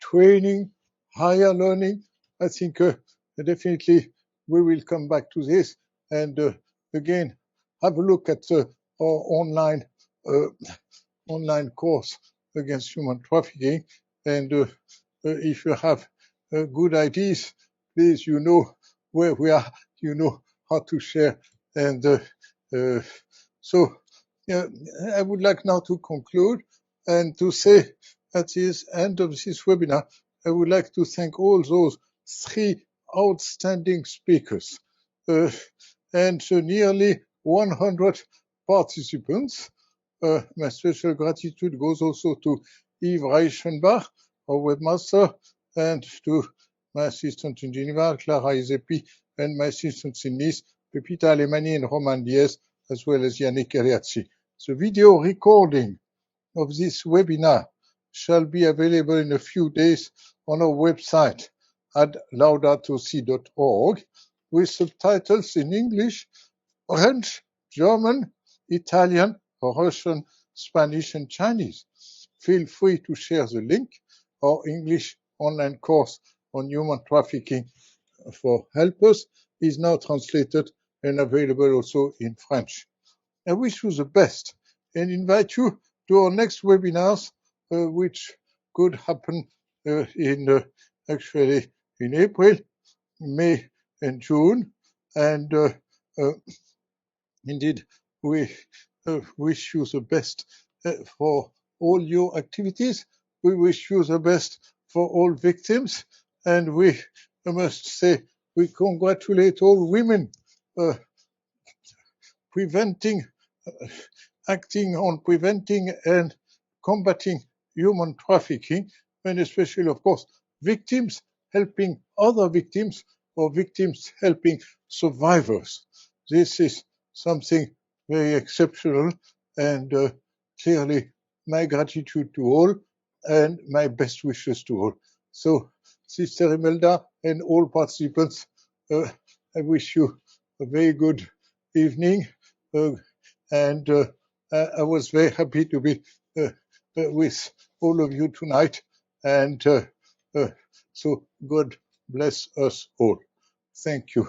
training, higher learning. I think definitely we will come back to this, and again have a look at our online course against human trafficking. And if you have good ideas, please, you know where we are, you know how to share. And so I would like now to conclude and to say at the end of this webinar, I would like to thank all those three outstanding speakers and nearly 100 participants. My special gratitude goes also to Yves Reichenbach, our webmaster, and to my assistant in Geneva, Clara Izepi, and my assistants in Nice, Pepita Alemani and Roman Diaz, as well as Yannick Ariazzi. The video recording of this webinar shall be available in a few days on our website at laudatosi.org with subtitles in English, French, German, Italian, Russian, Spanish, and Chinese. Feel free to share the link. Our English online course on human trafficking for helpers is now translated and available also in French. I wish you the best and invite you to our next webinars, which could happen actually in April, May, and June. And indeed, we wish you the best for all your activities. We wish you the best for all victims, and we must say we congratulate all women acting on preventing and combating human trafficking, and especially, of course, victims helping other victims or victims helping survivors. This is something very exceptional, and clearly my gratitude to all and my best wishes to all. So, Sister Imelda and all participants, I wish you a very good evening, and I was very happy to be with all of you tonight, and so God bless us all. Thank you.